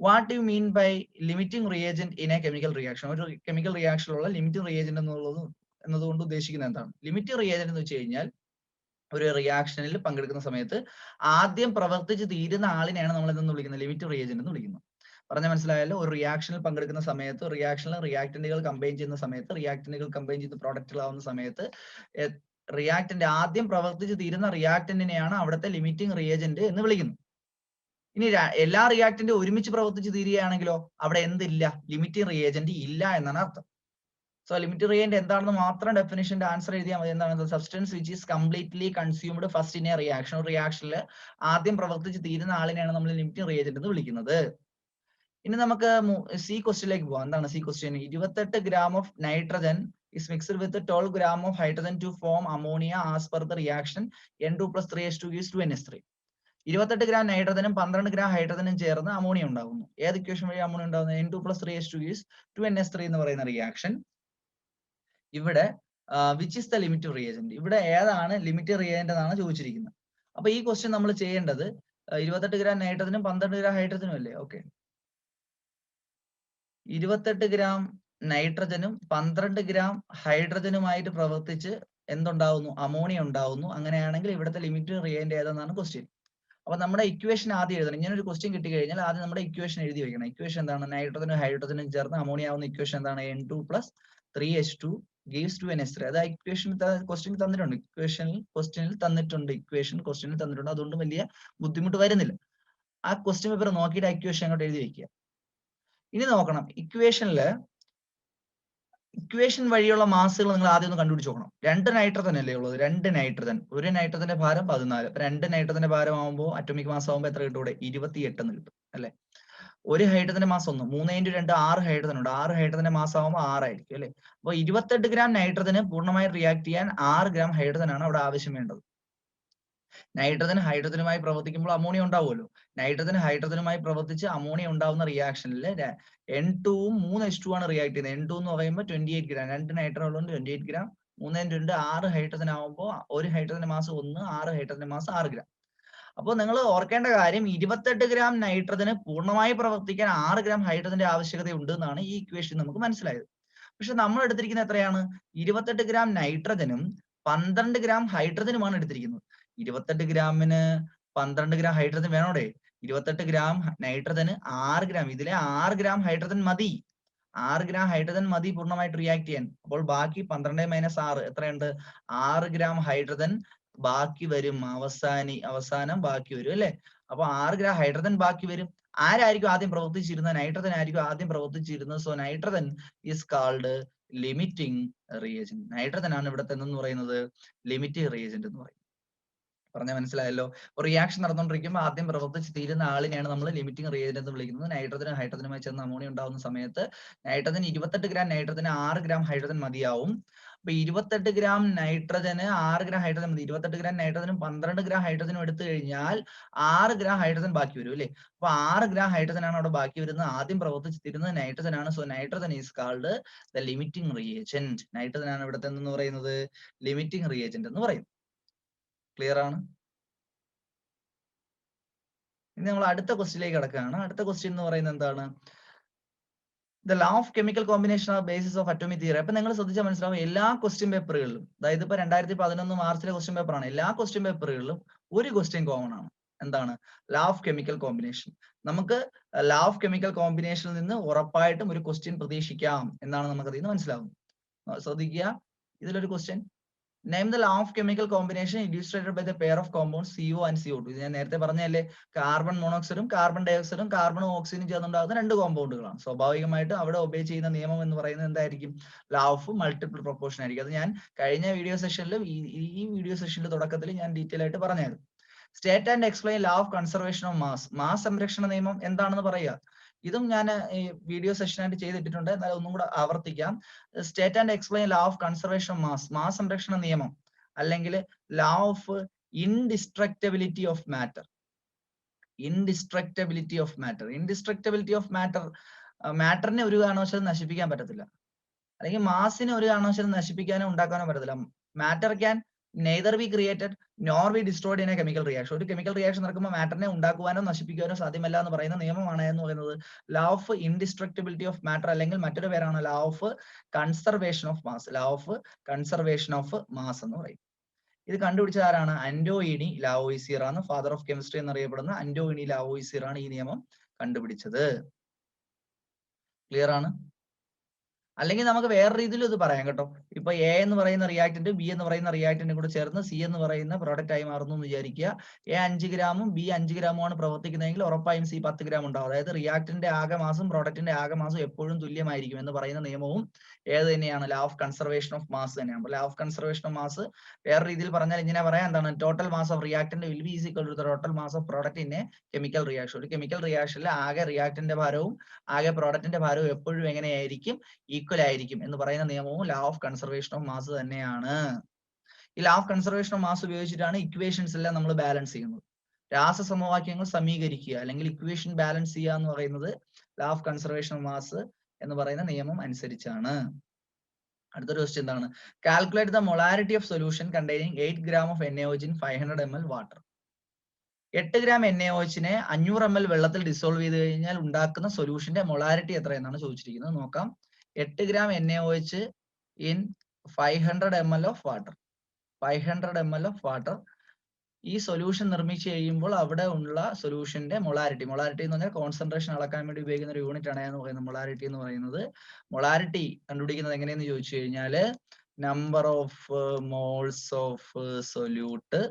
A: What you mean by limiting reagent in a chemical reaction? ഒരു കെമിക്കൽ റിയാക്ഷനിലുള്ള ലിമിറ്റിംഗ് റിയേജന്റ് എന്നതുകൊണ്ട് ഉദ്ദേശിക്കുന്നത് എന്താണ്? ലിമിറ്റിംഗ് റിയേജന്റ് എന്ന് വെച്ച് കഴിഞ്ഞാൽ ഒരു റിയാക്ഷനിൽ പങ്കെടുക്കുന്ന സമയത്ത് ആദ്യം പ്രവർത്തിച്ച് തീരുന്ന ആളിനെയാണ് നമ്മൾ എന്തെന്ന് വിളിക്കുന്നത്? ലിമിറ്റ് റിയേജന്റ് എന്ന് വിളിക്കുന്നത്. പറഞ്ഞ മനസ്സിലായല്ലോ? ഒരു റിയാക്ഷനിൽ പങ്കെടുക്കുന്ന സമയത്ത് റിയാക്ഷനിൽ റിയാക്ടന്റുകൾ കമ്പൈൻ ചെയ്യുന്ന സമയത്ത് റിയാക്ടന്റുകൾ കമ്പൈൻ ചെയ്ത് പ്രോഡക്റ്റുകളാവുന്ന സമയത്ത് റിയാക്ടന്റ് ആദ്യം പ്രവർത്തിച്ച് തീരുന്ന റിയാക്ടന്റിനെയാണ് അവിടുത്തെ ലിമിറ്റിംഗ് റിയേജന്റ് എന്ന് വിളിക്കുന്നത്. ഇനി എല്ലാ റിയാക്ടന്റും ഒരുമിച്ച് പ്രവർത്തിച്ച് തീരുകയാണെങ്കിലോ അവിടെ എന്തില്ല? ലിമിറ്റിംഗ് റിയേജന്റ് ഇല്ല എന്നാണ് അർത്ഥം. സോ ലിമിറ്റ് റിയേജന്റ് എന്താണെന്ന് മാത്രം ഡെഫിനിഷന്റെ ആൻസർ എഴുതിയാൽ മതി. എന്താണ്? Substance which is completely consumed first in A reaction. ഒരു റിയാക്ഷനിൽ ആദ്യം പ്രവർത്തിച്ച് തീരുന്ന ആളിനെയാണ് നമ്മൾ ലിമിറ്റ് റിയേജന്റ് എന്ന് വിളിക്കുന്നത്. ഇനി നമുക്ക് സി ക്വസ്റ്റ്യനിലേക്ക് പോകാം. എന്താണ് C question? 28 gram of nitrogen is mixed with 12 gram of hydrogen to form ammonia as per the reaction N2 + 3H2 gives 2NH3. 28 gram നൈട്രജനും 12 gram ഹൈഡ്രജനും ചേർന്ന് അമോണിയ ഉണ്ടാകുന്നു. ഏത് ഇക്വേഷൻ വഴി അമോണിയ ഉണ്ടാകുന്നത്? N2 + 3H2 gives 2NH3 എന്ന് പറയുന്ന reaction. ഇവിടെ which is the limit reagent? ഇവിടെ ഏതാണ് ലിമിറ്റ് റിയേജന്റ് എന്നാണ് ചോദിച്ചിരിക്കുന്നത്. അപ്പൊ ഈ ക്വസ്റ്റ്യൻ നമ്മൾ ചെയ്യേണ്ടത് 28 gram നൈട്രജനും 12 gram ഹൈഡ്രജനും അല്ലേ? ഓക്കെ. 28 gram നൈട്രജനും 12 gram ഹൈഡ്രജനുമായിട്ട് പ്രവർത്തിച്ച് എന്തുണ്ടാവുന്നു? അമോണിയ ഉണ്ടാവുന്നു. അങ്ങനെയാണെങ്കിൽ ഇവിടുത്തെ ലിമിറ്റ് റിയേജന്റ് ഏതെന്നാണ് ക്വസ്റ്റ്യൻ. അപ്പൊ നമ്മുടെ ഇക്വേഷൻ ആദ്യം എഴുതണം. ഇങ്ങനെ ഒരു ക്വസ്റ്റ്യൻ കിട്ടി കഴിഞ്ഞാൽ ആദ്യം നമ്മുടെ ഇക്വേഷൻ എഴുതി വെക്കണം. ഇക്വേഷൻ എന്താണ്? നൈട്രജനും ഹൈഡ്രജനും ചേർന്ന് അമോണിയ ആവുന്ന ഇക്വേഷൻ എന്താണ്? N2 + 3H2 gives 2NH3. അത് ഇക്വേഷൻ ക്വസ്റ്റ്യനിൽ തന്നിട്ടുണ്ട്. ക്വസ്റ്റ്യനിൽ തന്നിട്ടുണ്ട്. അതുകൊണ്ട് വലിയ ബുദ്ധിമുട്ട് വരുന്നില്ല. ആ ക്വസ്റ്റ്യൻ പേപ്പർ നോക്കിയിട്ട് ഇക്വേഷൻ അങ്ങോട്ട് എഴുതി വെക്കുക. ഇനി നോക്കണം, ഇക്വേഷൻ വഴിയുള്ള മാസുകൾ നിങ്ങൾ ആദ്യം ഒന്ന് കണ്ടുപിടിച്ച് നോക്കണം. 2 നൈട്രജൻ അല്ലേ ഉള്ളത്? 2 നൈട്രജൻ. ഒരു നൈട്രജന്റെ ഭാരം 14. 2 നൈട്രജന്റെ ഭാരം ആകുമ്പോൾ അറ്റോമിക് മാസ് ആകുമ്പോൾ എത്ര കിട്ടും? ഇവിടെ 28 എന്ന് കിട്ടും അല്ലെ? ഒരു ഹൈഡ്രജന്റെ മാസ് 1. 3 × 2 6 ഹൈഡ്രജൻ ഉണ്ട്. 6 ഹൈഡ്രജന്റെ മാസ് ആകുമ്പോൾ 6 ആയിരിക്കും അല്ലെ? അപ്പൊ 28 gram നൈട്രജന് പൂർണ്ണമായി റിയാക്ട് ചെയ്യാൻ 6 gram ഹൈഡ്രജൻ ആണ് അവിടെ ആവശ്യം വേണ്ടത്. നൈട്രജൻ ഹൈഡ്രജനുമായി പ്രവർത്തിക്കുമ്പോൾ അമോണിയ ഉണ്ടാവുമല്ലോ. നൈട്രജൻ ഹൈഡ്രജനുമായി പ്രവർത്തിച്ച് അമോണിയ ഉണ്ടാവുന്ന റിയാക്ഷനിൽ N2ഉം 3H2 ആണ് റിയാക്ട് ചെയ്യുന്നത്. N2 എന്ന് പറയുമ്പോൾ 28 gram. 2 നൈട്രജൻ ഉള്ളതുകൊണ്ട് 28 gram. 3 × 2 6 ഹൈഡ്രജൻ ആവുമ്പോൾ ഒരു ഹൈഡ്രജന്റെ മാസ് 1, 6 ഹൈഡ്രജന്റെ മാസ് 6 gram. അപ്പോൾ നിങ്ങൾ ഓർക്കേണ്ട കാര്യം 28 gram നൈട്രജന് പൂർണ്ണമായി പ്രവർത്തിക്കാൻ 6 gram ഹൈഡ്രജന്റെ ആവശ്യകത ഉണ്ട് എന്നാണ് ഈ ഇക്വേഷൻ നമുക്ക് മനസ്സിലായത്. പക്ഷെ നമ്മൾ എടുത്തിരിക്കുന്നത് എത്രയാണ്? 28 gram നൈട്രജനും 12 gram ഹൈഡ്രജനുമാണ് എടുത്തിരിക്കുന്നത്. 28 ഗ്രാമിന് 12 ഗ്രാം ഹൈഡ്രജൻ വേണോടെ? 28 ഗ്രാം നൈട്രജന് 6 ഗ്രാം, ഇതിലെ 6 ഗ്രാം ഹൈഡ്രജൻ മതി. 6 ഗ്രാം ഹൈഡ്രജൻ മതി പൂർണ്ണമായിട്ട് റിയാക്ട് ചെയ്യാൻ. അപ്പോൾ ബാക്കി 12 - 6 എത്രയുണ്ട്? 6 ഗ്രാം ഹൈഡ്രജൻ ബാക്കി വരും. അവസാനം ബാക്കി വരും അല്ലെ? അപ്പൊ 6 ഗ്രാം ഹൈഡ്രജൻ ബാക്കി വരും. ആരായിരിക്കും ആദ്യം പ്രവർത്തിച്ചിരുന്നത്? നൈട്രജൻ ആയിരിക്കും ആദ്യം പ്രവർത്തിച്ചിരുന്നത്. So nitrogen is called limiting reagent. Nitrogen ആണ് ഇവിടുത്തെ എന്ന് പറയുന്നത് ലിമിറ്റിംഗ് റിയേജന്റ് എന്ന് പറയും. പറഞ്ഞാൽ മനസ്സിലായല്ലോ. റിയാക്ഷൻ നടന്നുകൊണ്ടിരിക്കുമ്പോൾ ആദ്യം പ്രവർത്തിച്ച് തീരുന്ന ആളിനെയാണ് നമ്മൾ ലിമിറ്റിംഗ് റിയേജന്റ് എന്ന് വിളിക്കുന്നത്. നൈട്രജനും ഹൈഡ്രജനുമായി ചേർന്ന് അമോണിയ ഉണ്ടാകുന്ന സമയത്ത് നൈട്രജൻ 28 ഗ്രാം നൈട്രജന് 6 ഗ്രാം ഹൈഡ്രജൻ മതിയാവും. അപ്പൊ 28 ഗ്രാം നൈട്രജന് 6 ഗ്രാം ഹൈഡ്രജൻ മതി. 28 ഗ്രാം നൈട്രജനും 12 ഗ്രാം ഹൈഡ്രജനും എടുത്തു കഴിഞ്ഞാൽ 6 ഗ്രാം ഹൈഡ്രജൻ ബാക്കി വരും അല്ലെ? അപ്പൊ 6 ഗ്രാം ഹൈഡ്രജൻ ആണ് അവിടെ ബാക്കി വരുന്നത്. ആദ്യം പ്രവർത്തിച്ച് തീരുന്നത് നൈട്രജൻ ആണ്. So nitrogen is called the limiting reagent. Nitrogen ആണ് ഇവിടുത്തെ എന്ന് പറയുന്നത് ലിമിറ്റിംഗ് റിയേജന്റ് എന്ന് പറയും. ക്ലിയർ ആണ്? ഇനി നമ്മൾ അടുത്ത ക്വസ്റ്റ്യനിലേക്ക് കിടക്കുകയാണ്. അടുത്ത ക്വസ്റ്റ്യൻ എന്ന് പറയുന്നത് എന്താണ്? The law of chemical combination of basis of atomic theory. അപ്പൊ നിങ്ങൾ ശ്രദ്ധിച്ചാൽ മനസ്സിലാവും എല്ലാ ക്വസ്റ്റ്യൻ പേപ്പറുകളിലും, അതായത് ഇപ്പൊ 2011 മാർച്ചിലെ ക്വസ്റ്റ്യൻ പേപ്പറാണ്, എല്ലാ ക്വസ്റ്റ്യൻ പേപ്പറുകളിലും ഒരു ക്വസ്റ്റ്യൻ കോമൺ ആണ്. എന്താണ്? Law of chemical combination. നമുക്ക് ലോ ഓഫ് കെമിക്കൽ കോമ്പിനേഷനിൽ നിന്ന് ഉറപ്പായിട്ടും ഒരു ക്വസ്റ്റ്യൻ പ്രതീക്ഷിക്കാം എന്നാണ് നമുക്ക് അതിൽ നിന്ന് മനസ്സിലാവും. ശ്രദ്ധിക്കുക, ഇതിലൊരു question, name the law of chemical combination illustrated by the pair of compounds CO and CO2. ഇത് ഞാൻ നേരത്തെ പറഞ്ഞല്ലേ, കാർബൺ മോണോക്സൈഡും കാർബൺ ഡയോക്സൈഡും കാർബണും ഓക്സിജനും ചേർന്നുണ്ടാകുന്ന രണ്ട് കോമ്പൗണ്ടുകളാണ്. സ്വാഭാവികമായിട്ടും അവിടെ ഒബേ ചെയ്യുന്ന നിയമം എന്ന് പറയുന്നത് എന്തായിരിക്കും? ലോ ഓഫ് മൾട്ടിപ്പിൾ പ്രൊപ്പോർഷൻ ആയിരിക്കും. അത് ഞാൻ കഴിഞ്ഞ വീഡിയോ സെഷനിലും ഈ വീഡിയോ സെഷനിൽ തുടക്കത്തിൽ ഞാൻ ഡീറ്റെയിൽ ആയിട്ട് പറഞ്ഞായിരുന്നു. State and explain law of conservation of mass. Mass സംരക്ഷണ നിയമം എന്താണെന്ന് പറയുക. ഇതും ഞാൻ ഈ വീഡിയോ സെഷനായിട്ട് ചെയ്തിട്ടുണ്ട്, എന്നാൽ ഒന്നും കൂടെ ആവർത്തിക്കാം. State and explain law of conservation of mass. Mass സംരക്ഷണ നിയമം അല്ലെങ്കിൽ law of indestructibility of matter. Indestructibility of matter. Indestructibility of matter, മാറ്ററിനെ ഒരു കാരണവശാലും നശിപ്പിക്കാൻ പറ്റത്തില്ല, അല്ലെങ്കിൽ മാസിനെ ഒരു കാരണവശാലും നശിപ്പിക്കാനോ ഉണ്ടാക്കാനോ പറ്റത്തില്ല. Matter can neither be created nor B destroyed in a chemical reaction. ഒരു കെമിക്കൽ റിയാക്ഷൻ നടക്കുമ്പോൾ മാറ്ററിനെ ഉണ്ടാക്കുവാനോ നശിപ്പിക്കുവാനോ സാധ്യമല്ല എന്ന് പറയുന്ന നിയമമാണ് എന്ന് പറയുന്നത് law of indestructibility of matter, അല്ലെങ്കിൽ മറ്റൊരു പേരാണ് law of conservation of mass. Law of conservation of mass എന്ന് പറയും. ഇത് കണ്ടുപിടിച്ചത് ആരാണ്? അന്റോയിനി ലാവോയിസിയർ ആണ്. ഫാദർ ഓഫ് കെമിസ്ട്രി എന്നറിയപ്പെടുന്ന അന്റോയിനി ലാവോയിസിയർ ആണ് ഈ നിയമം കണ്ടുപിടിച്ചത്. ക്ലിയർ ആണ്? അല്ലെങ്കിൽ നമുക്ക് വേറെ രീതിയിൽ ഇത് പറയാം കേട്ടോ. ഇപ്പൊ എ എന്ന് പറയുന്ന റിയാക്ടന്റ് ബി എന്ന് പറയുന്ന റിയാക്ടന്റും കൂടെ ചേർന്ന് സി എന്ന് പറയുന്ന പ്രോഡക്റ്റ് ആയി മാറുന്നു എന്ന് വിചാരിക്കുക. എ 5 ഗ്രാമും ബി 5 ഗ്രാമുമാണ് പ്രവർത്തിക്കുന്നതെങ്കിൽ ഉറപ്പായും സി 10 ഗ്രാം ഉണ്ടാവും. അതായത് റിയാക്ടന്റിന്റെ ആകെ മാസും പ്രോഡക്റ്റിന്റെ ആകെ മാസും എപ്പോഴും തുല്യമായിരിക്കും എന്ന് പറയുന്ന നിയമവും ഏത് തന്നെയാണ്? Law of conservation of mass തന്നെയാണ്. Law of conservation of mass വേറെ രീതിയിൽ പറഞ്ഞാൽ ഇങ്ങനെ പറയാം, എന്താണ്? Total mass of reactant will be is equal to the total mass of product in a chemical reaction. ഒരു കെമിക്കൽ റിയാക്ഷനിൽ ആകെ റിയാക്ടന്റിന്റെ ഭാരവും ആകെ പ്രോഡക്റ്റിന്റെ ഭാരവും എപ്പോഴും എങ്ങനെയായിരിക്കും? ഈക്വൽ ആയിരിക്കും എന്ന് പറയുന്ന നിയമവും law of conservation of mass തന്നെയാണ്. ഈ law of conservation of mass ഉപയോഗിച്ചിട്ടാണ് ഇക്വേഷൻസ് എല്ലാം നമ്മൾ ബാലൻസ് ചെയ്യുന്നത്. രാസസമവാക്യങ്ങൾ സമീകരിക്കുക അല്ലെങ്കിൽ ഇക്വേഷൻ ബാലൻസ് ചെയ്യുക എന്ന് പറയുന്നത് law of conservation of mass എന്ന് പറയുന്ന നിയമം അനുസരിച്ചാണ്. അടുത്തൊരു ക്വസ്റ്റ്യൻ എന്താണ്? Calculate the molarity of solution containing 8 gram of NaOH in 500 ml water. 8 gram NaOH-നെ 500 ml വെള്ളത്തിൽ ഡിസോൾവ് ചെയ്ത് കഴിഞ്ഞാൽ ഉണ്ടാക്കുന്ന സൊല്യൂഷന്റെ മൊളാരിറ്റി എത്ര എന്നാണ് ചോദിച്ചിരിക്കുന്നത്. നോക്കാം. 8 gram NaOH in 500 ml of water. 500 ml of water. ഈ സൊല്യൂഷൻ നിർമ്മിച്ചു കഴിയുമ്പോൾ അവിടെ ഉള്ള സൊല്യൂഷന്റെ മൊളാരിറ്റി എന്ന് പറഞ്ഞാൽ കോൺസെൻട്രേഷൻ അളക്കാൻ വേണ്ടി ഉപയോഗിക്കുന്ന ഒരു യൂണിറ്റ് ആണ് എന്ന് പറയുന്നത് മൊളാരിറ്റി എന്ന് പറയുന്നത്. മൊളാരിറ്റി കണ്ടുപിടിക്കുന്നത് എങ്ങനെയെന്ന് ചോദിച്ചു കഴിഞ്ഞാൽ number of moles of solute,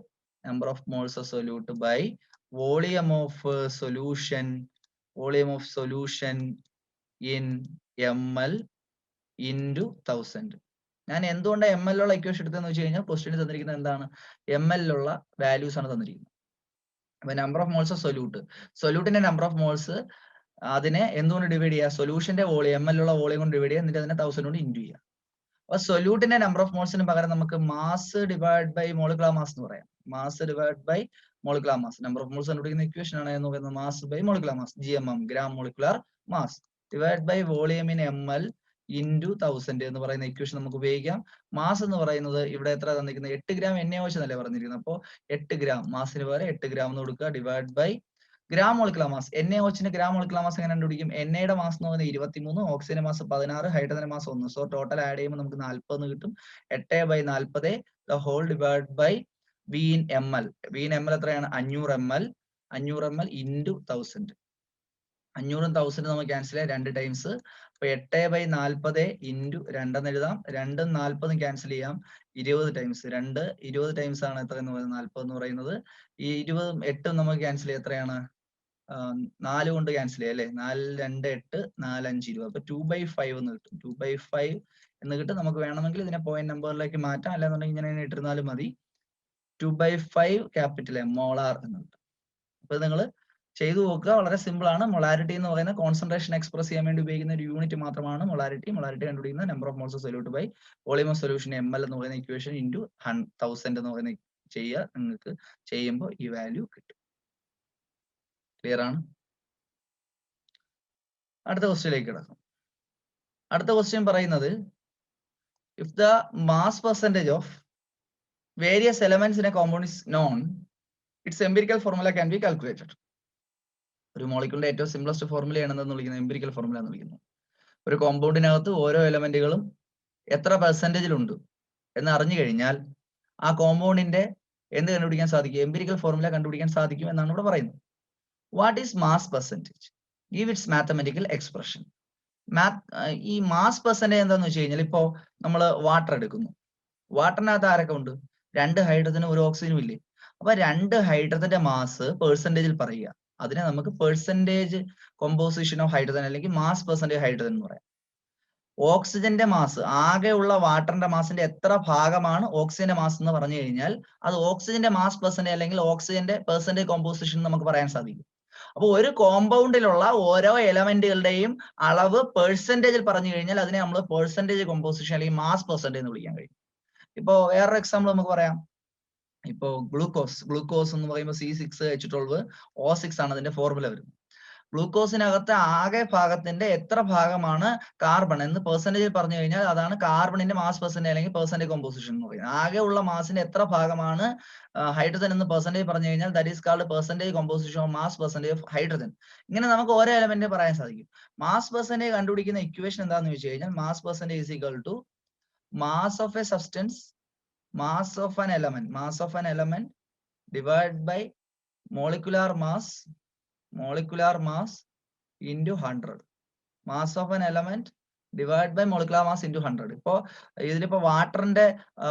A: number of moles of solute by volume of solution, volume of solution in ml into 1000. ഞാൻ എന്തുകൊണ്ട് ml ഉള്ള ഇക്വേഷൻ എടുത്തതെന്ന് വെച്ച് കഴിഞ്ഞാൽ ക്വസ്റ്റ്യൻ തന്നിരിക്കുന്നത് എന്താണ്? ml ഉള്ള വാല്യൂസ് ആണ് തന്നിരിക്കുന്നത്. അപ്പൊ number of moles of solute, സൊല്യൂട്ടിന്റെ നമ്പർ ഓഫ് മോൾസ് അതിനെ എന്തുകൊണ്ട് ഡിവൈഡ് ചെയ്യുക? സൊല്യൂഷന്റെ വോളിയം, ml ഉള്ള വോളിയം കൊണ്ട് ഡിവൈഡ് ചെയ്യുക, എന്നിട്ട് അതിനെ 1000 കൊണ്ട് ഇൻറ്റു ചെയ്യുക. അപ്പൊ സൊല്യൂട്ടിന്റെ നമ്പർ ഓഫ് മോൾസിന് പകരം നമുക്ക് mass divide by molecular mass എന്ന് പറയാം. Mass divide by molecular mass. Number of moles കണ്ടുപിടിക്കുന്ന ഇക്വേഷൻ ആണ് എന്ന് പറയുന്നത് mass by molecular mass, GMM, gram molecular mass, divide by volume in ml into 1000 എന്ന് പറയുന്ന ഇക്വേഷൻ നമുക്ക് ഉപയോഗിക്കാം. മാസ് എന്ന് പറയുന്നത് ഇവിടെ എത്ര തന്നിരിക്കുന്നത്? 8 ഗ്രാം NaOH എന്നല്ലേ പറഞ്ഞിരിക്കുന്നത്. അപ്പോൾ 8 ഗ്രാം മാസിന് പകരം 8 ഗ്രാം എന്ന് കൊടുക്കുക, divide by gram molecular mass. NaOH gram molecular mass എങ്ങനെ കണ്ടുപിടിക്കും? NAയുടെ മാസ് എന്ന് പറയുന്നത് 23, ഓക്സിജന്റെ മാസ് 16, ഹൈഡ്രജന്റെ മാസ് 1. സോ ടോട്ടൽ ആഡ് ചെയ്യുമ്പോൾ നമുക്ക് 40 എന്ന് കിട്ടും. 8/40 the whole divide by V in ml. V in ml എത്രയാണ്? 500 ml. 500 ml into 1000. 500 1000 നമുക്ക് ക്യാൻസൽ ചെയ്യാം 2 ടൈംസ്. അപ്പൊ 8/40 ഇൻറ്റു 2 എന്ന് എഴുതാം. 2ഉം 40ഉം ക്യാൻസൽ ചെയ്യാം 20 ടൈംസ്. 20 ടൈംസ് ആണ് എത്ര എന്ന് പറയുന്നത്? 40 എന്ന് പറയുന്നത്. ഈ 20ഉം 8ഉം നമുക്ക് ക്യാൻസൽ ചെയ്യാം എത്രയാണ്? 4 കൊണ്ട് ക്യാൻസൽ ചെയ്യാം അല്ലെ? 4 2 8 4 5 20. അപ്പൊ 2/5 എന്ന് കിട്ടും. 2/5 എന്ന് കിട്ടും. നമുക്ക് വേണമെങ്കിൽ ഇതിനെ പോയിന്റ് നമ്പറിലേക്ക് മാറ്റാം, അല്ലാന്നുണ്ടെങ്കിൽ ഇങ്ങനെ ഇട്ടിരുന്നാലും മതി. 2/5 ക്യാപിറ്റൽ M മോളാർ എന്ന് കിട്ടും. അപ്പൊ നിങ്ങൾ ചെയ്തു നോക്കുക, വളരെ സിമ്പിൾ ആണ്. മൊളാരിറ്റി എന്ന് പറയുന്ന കോൺസെൻട്രേഷൻ എക്സ്പ്രസ് ചെയ്യാൻ വേണ്ടി ഉപയോഗിക്കുന്ന ഒരു യൂണിറ്റ് മാത്രമാണ് മൊളാരിറ്റി. മൊളാരിറ്റി കണ്ടുപിടിക്കുന്ന number of moles solute by volume of solution ml എന്ന് പറയുന്ന ഇക്വേഷൻ ഇൻറ്റു 1000 എന്ന് പറയുന്ന ചെയ്യുക. നിങ്ങൾക്ക് ചെയ്യുമ്പോൾ ഈ വാല്യൂ കിട്ടും. ക്ലിയർ ആണ്? അടുത്ത ക്വസ്റ്റ്യനിലേക്ക് കിടക്കും. അടുത്ത ക്വസ്റ്റ്യൻ പറയുന്നത്, if the mass percentage of various elements in A compound is known, it's empirical formula can be calculated. ഒരു മോളിക്യൂളിന്റെ ഏറ്റവും സിംപ്ലസ്റ്റ് ഫോർമുലയാണ് എന്തെന്ന് വിളിക്കുന്നത്? എംപിരിക്കൽ ഫോർമുല എന്ന് വിളിക്കുന്നത്. ഒരു കോമ്പൗണ്ടിനകത്ത് ഓരോ എലമെന്റുകളും എത്ര പെർസെന്റേജിലുണ്ട് എന്ന് അറിഞ്ഞു കഴിഞ്ഞാൽ ആ കോമ്പൗണ്ടിന്റെ എന്ത് കണ്ടുപിടിക്കാൻ സാധിക്കും? എംപിരിക്കൽ ഫോർമുല കണ്ടുപിടിക്കാൻ സാധിക്കും എന്നാണ് ഇവിടെ പറയുന്നത്. What is mass percentage? Give it's mathematical expression. ഈ മാസ് പെർസെന്റേജ് എന്താന്ന് വെച്ച് കഴിഞ്ഞാൽ, ഇപ്പോ നമ്മൾ വാട്ടർ എടുക്കുന്നു. വാട്ടറിനകത്ത് ആരൊക്കെ ഉണ്ട്? 2 ഹൈഡ്രജനും 1 ഓക്സിജനും ഇല്ലേ? അപ്പൊ 2 ഹൈഡ്രജന്റെ മാസ് പെർസെന്റേജിൽ പറയുക. അതിനെ നമുക്ക് പെർസെന്റേജ് കോമ്പോസിഷൻ ഓഫ് ഹൈഡ്രജൻ അല്ലെങ്കിൽ മാസ് പെർസെന്റേജ് ഹൈഡ്രജൻ എന്ന് പറയാം. ഓക്സിജന്റെ മാസ്, ആകെയുള്ള വാട്ടറിന്റെ മാസിന്റെ എത്ര ഭാഗമാണ് ഓക്സിജന്റെ മാസ് എന്ന് പറഞ്ഞു കഴിഞ്ഞാൽ അത് ഓക്സിജന്റെ മാസ് പെർസെന്റേജ് അല്ലെങ്കിൽ ഓക്സിജന്റെ പെർസെന്റേജ് കോമ്പോസിഷൻ നമുക്ക് പറയാൻ സാധിക്കും. അപ്പൊ ഒരു കോമ്പൗണ്ടിലുള്ള ഓരോ എലമെന്റുകളുടെയും അളവ് പെർസെന്റേജിൽ പറഞ്ഞു കഴിഞ്ഞാൽ അതിനെ നമ്മൾ പെർസെന്റേജ് കോമ്പോസിഷൻ അല്ലെങ്കിൽ മാസ് പെർസെന്റേജ് എന്ന് വിളിക്കാൻ കഴിയും. ഇപ്പോ വേറൊരു എക്സാമ്പിൾ നമുക്ക് പറയാം. ഇപ്പോ ഗ്ലൂക്കോസ് എന്ന് പറയുമ്പോൾ C6H12O6 ആണ് അതിന്റെ ഫോർമുല വരുന്നത്. ഗ്ലൂക്കോസിനകത്ത് ആകെ ഭാഗത്തിന്റെ എത്ര ഭാഗമാണ് കാർബൺ എന്ന് പെർസെന്റേജിൽ പറഞ്ഞു കഴിഞ്ഞാൽ അതാണ് കാർബണിന്റെ മാസ് പെർസെന്റേജ് അല്ലെങ്കിൽ പെർസെന്റേജ് കോമ്പോസിഷൻ എന്ന് പറയുന്നത്. ആകെ ഉള്ള മാസിന്റെ എത്ര ഭാഗമാണ് ഹൈഡ്രജൻ എന്ന് പെർസെന്റേജ് പറഞ്ഞു കഴിഞ്ഞാൽ that is called percentage composition of mass percentage of hydrogen. ഇങ്ങനെ നമുക്ക് ഓരോ എലമെന്റ് പറയാൻ സാധിക്കും. മാസ് പെർസെന്റേജ് കണ്ടുപിടിക്കുന്ന ഇക്വേഷൻ എന്താണെന്ന് വെച്ച് കഴിഞ്ഞാൽ mass percentage is equal to mass of a substance, mass of an element divided by molecular mass into 100. Mass of an element divided by molecular mass into 100. ഇപ്പോ ഇതിലിപ്പോ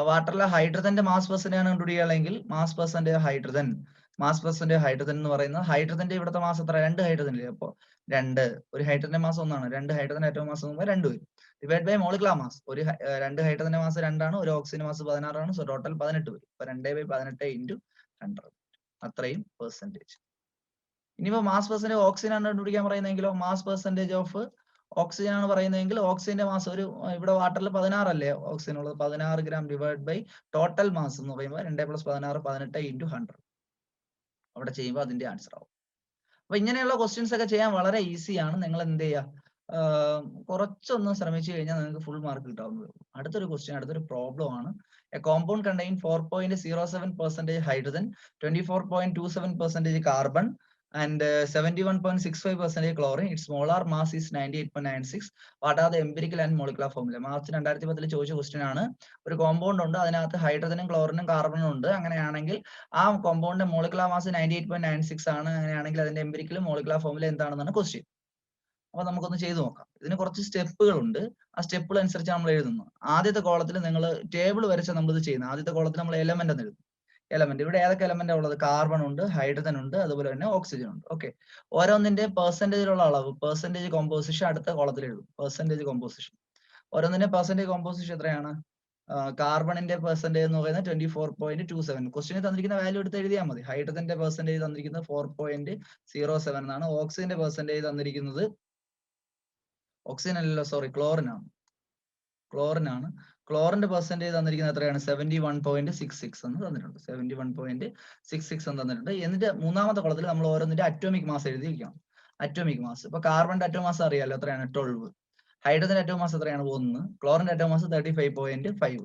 A: വാട്ടറിലെ ഹൈഡ്രജന്റെ mass percentage ആണ് കണ്ടുപിടിക്കുകയാണെങ്കിൽ mass percentage hydrogen എന്ന് പറയുന്നത് ഹൈഡ്രജന്റെ ഇവിടുത്തെ mass എത്ര? 2 hydrogen ഇല്ലേ? അപ്പോ 2, ഒരു ഹൈഡ്രജന്റെ മാസ് 1 ആണ്. 2 ഹൈഡ്രജന്റെ ഏറ്റവും മാസ് 2 വരും. ഡിവൈഡ് ബൈ മോളിക്കുലർ മാസ്, 2 ഹൈഡ്രജന്റെ മാസ് 2 ആണ്, ഒരു ഓക്സിജന്റെ മാസ് 16 ആണ്. സോ ടോട്ടൽ 18 വരും. അപ്പൊ 2/18 into 100 അത്രയും പെർസെന്റേജ്. ഇനിയിപ്പോ മാസ് പെർസെന്റേജ് ഓക്സിജൻ ആണ് കണ്ടുപിടിക്കാൻ പറയുന്നതെങ്കിലോ, മാസ് പെർസെന്റേജ് ഓഫ് ഓക്സിജൻ ആണ് പറയുന്നതെങ്കിൽ ഓക്സിജന്റെ മാസ് ഇവിടെ വാട്ടറിൽ 16 അല്ലേ ഓക്സിജൻ ഉള്ളത്, 16 gram divide by total mass എന്ന് പറയുമ്പോൾ 2 + 16 18 into 100. അവിടെ ചെയ്യുമ്പോൾ അതിന്റെ ആൻസർ ആവും. അപ്പൊ ഇങ്ങനെയുള്ള ക്വസ്റ്റ്യൻസ് ഒക്കെ ചെയ്യാൻ വളരെ ഈസിയാണ്. നിങ്ങൾ എന്ത് ചെയ്യുക, കുറച്ചൊന്ന് ശ്രമിച്ചു കഴിഞ്ഞാൽ നിങ്ങൾക്ക് ഫുൾ മാർക്ക് കിട്ടാവുന്നതേ ഉള്ളൂ. അടുത്തൊരു ക്വസ്റ്റ്യൻ, അടുത്തൊരു പ്രോബ്ലം ആണ്. A compound contain 4.07% hydrogen, 24.27% carbon and 71.65% chlorine. Its molar mass is 98.96. What are the empirical and molecular formula? March 2010 ചോദിച്ച ക്വസ്റ്റ്യൻ ആണ്. ഒരു കോമ്പൗണ്ട് ഉണ്ട്, അതിനകത്ത് ഹൈഡ്രജനും ക്ലോറിനും കാർബണും ഉണ്ട്. അങ്ങനെയാണെങ്കിൽ ആ കോമ്പൗണ്ടിന്റെ മോളിക്കുലർ മാസ് 98.96 ആണ്. അങ്ങനെയാണെങ്കിൽ അതിന്റെ എംപിരിക്കലും മോളിക്കുലർ ഫോർമുല എന്താണെന്നാണ് ക്വസ്റ്റ്യൻ. അപ്പൊ നമുക്കൊന്ന് ചെയ്തു നോക്കാം. ഇതിന് കുറച്ച് സ്റ്റെപ്പുകൾ ഉണ്ട്. ആ സ്റ്റെപ്പുകൾ അനുസരിച്ച് നമ്മൾ എഴുതുന്നു. ആദ്യത്തെ കോളത്തിൽ നിങ്ങൾ ടേബിൾ വരച്ച് നമ്മൾ ഇത് ചെയ്യുന്നത്. ആദ്യത്തെ കോളത്തിൽ നമ്മൾ എലമെന്റ് എന്ന് എഴുതും. എലമെന്റ് ഇവിടെ ഏതൊക്കെ എലമെന്റ് ഉള്ളത്? കാർബൺ ഉണ്ട്, ഹൈഡ്രജൻ ഉണ്ട്, അതുപോലെ തന്നെ ഓക്സിജൻ ഉണ്ട്. ഓക്കെ, ഓരോന്നിന്റെ പെർസെന്റേജിലുള്ള അളവ്, പെർസെന്റേജ് കോമ്പോസിഷൻ അടുത്ത കോളത്തിൽ എഴുതും. പെർസെന്റേജ് കോമ്പോസിഷൻ, ഓരോന്നിന്റെ പെർസെന്റേജ് കോമ്പോസിഷൻ എത്രയാണ്? കാർബണിന്റെ പെർസെന്റേജ് എന്ന് പറയുന്നത് 24.27. ക്വസ്റ്റ്യനിൽ തന്നിരിക്കുന്ന വാല്യൂ എടുത്ത് എഴുതിയാൽ മതി. ഹൈഡ്രജന്റെ പെർസെന്റേജ് തന്നിരിക്കുന്നത് 4.07 എന്നാണ്. ഓക്സിജന്റെ പെർസെന്റേജ് തന്നിരിക്കുന്നത്, ഓക്സിജൻ അല്ലല്ലോ, സോറി, ക്ലോറിൻ ആണ്. ക്ലോറിന്റെ പെർസെന്റേജ് തന്നിരിക്കുന്നത് എത്രയാണ്? 71.66 എന്ന് തന്നിട്ടുണ്ട്. 71.66 എന്ന് തന്നിട്ടുണ്ട്. എന്നിട്ട് മൂന്നാമത്തെ കോളത്തിൽ നമ്മൾ ഓരോന്നിന്റെ അറ്റോമിക് മാസ് എഴുതിയിരിക്കണം. അറ്റോമിക് മാസ്, ഇപ്പൊ കാർബണിന്റെ അറ്റോമിക് മാസ് അറിയാലോ, എത്രയാണ്? 12. ഹൈഡ്രജന്റെ അറ്റോമിക് മാസ് എത്രയാണ്? 1. ക്ലോറിന്റെ അറ്റോമിക് മാസ് 35.5.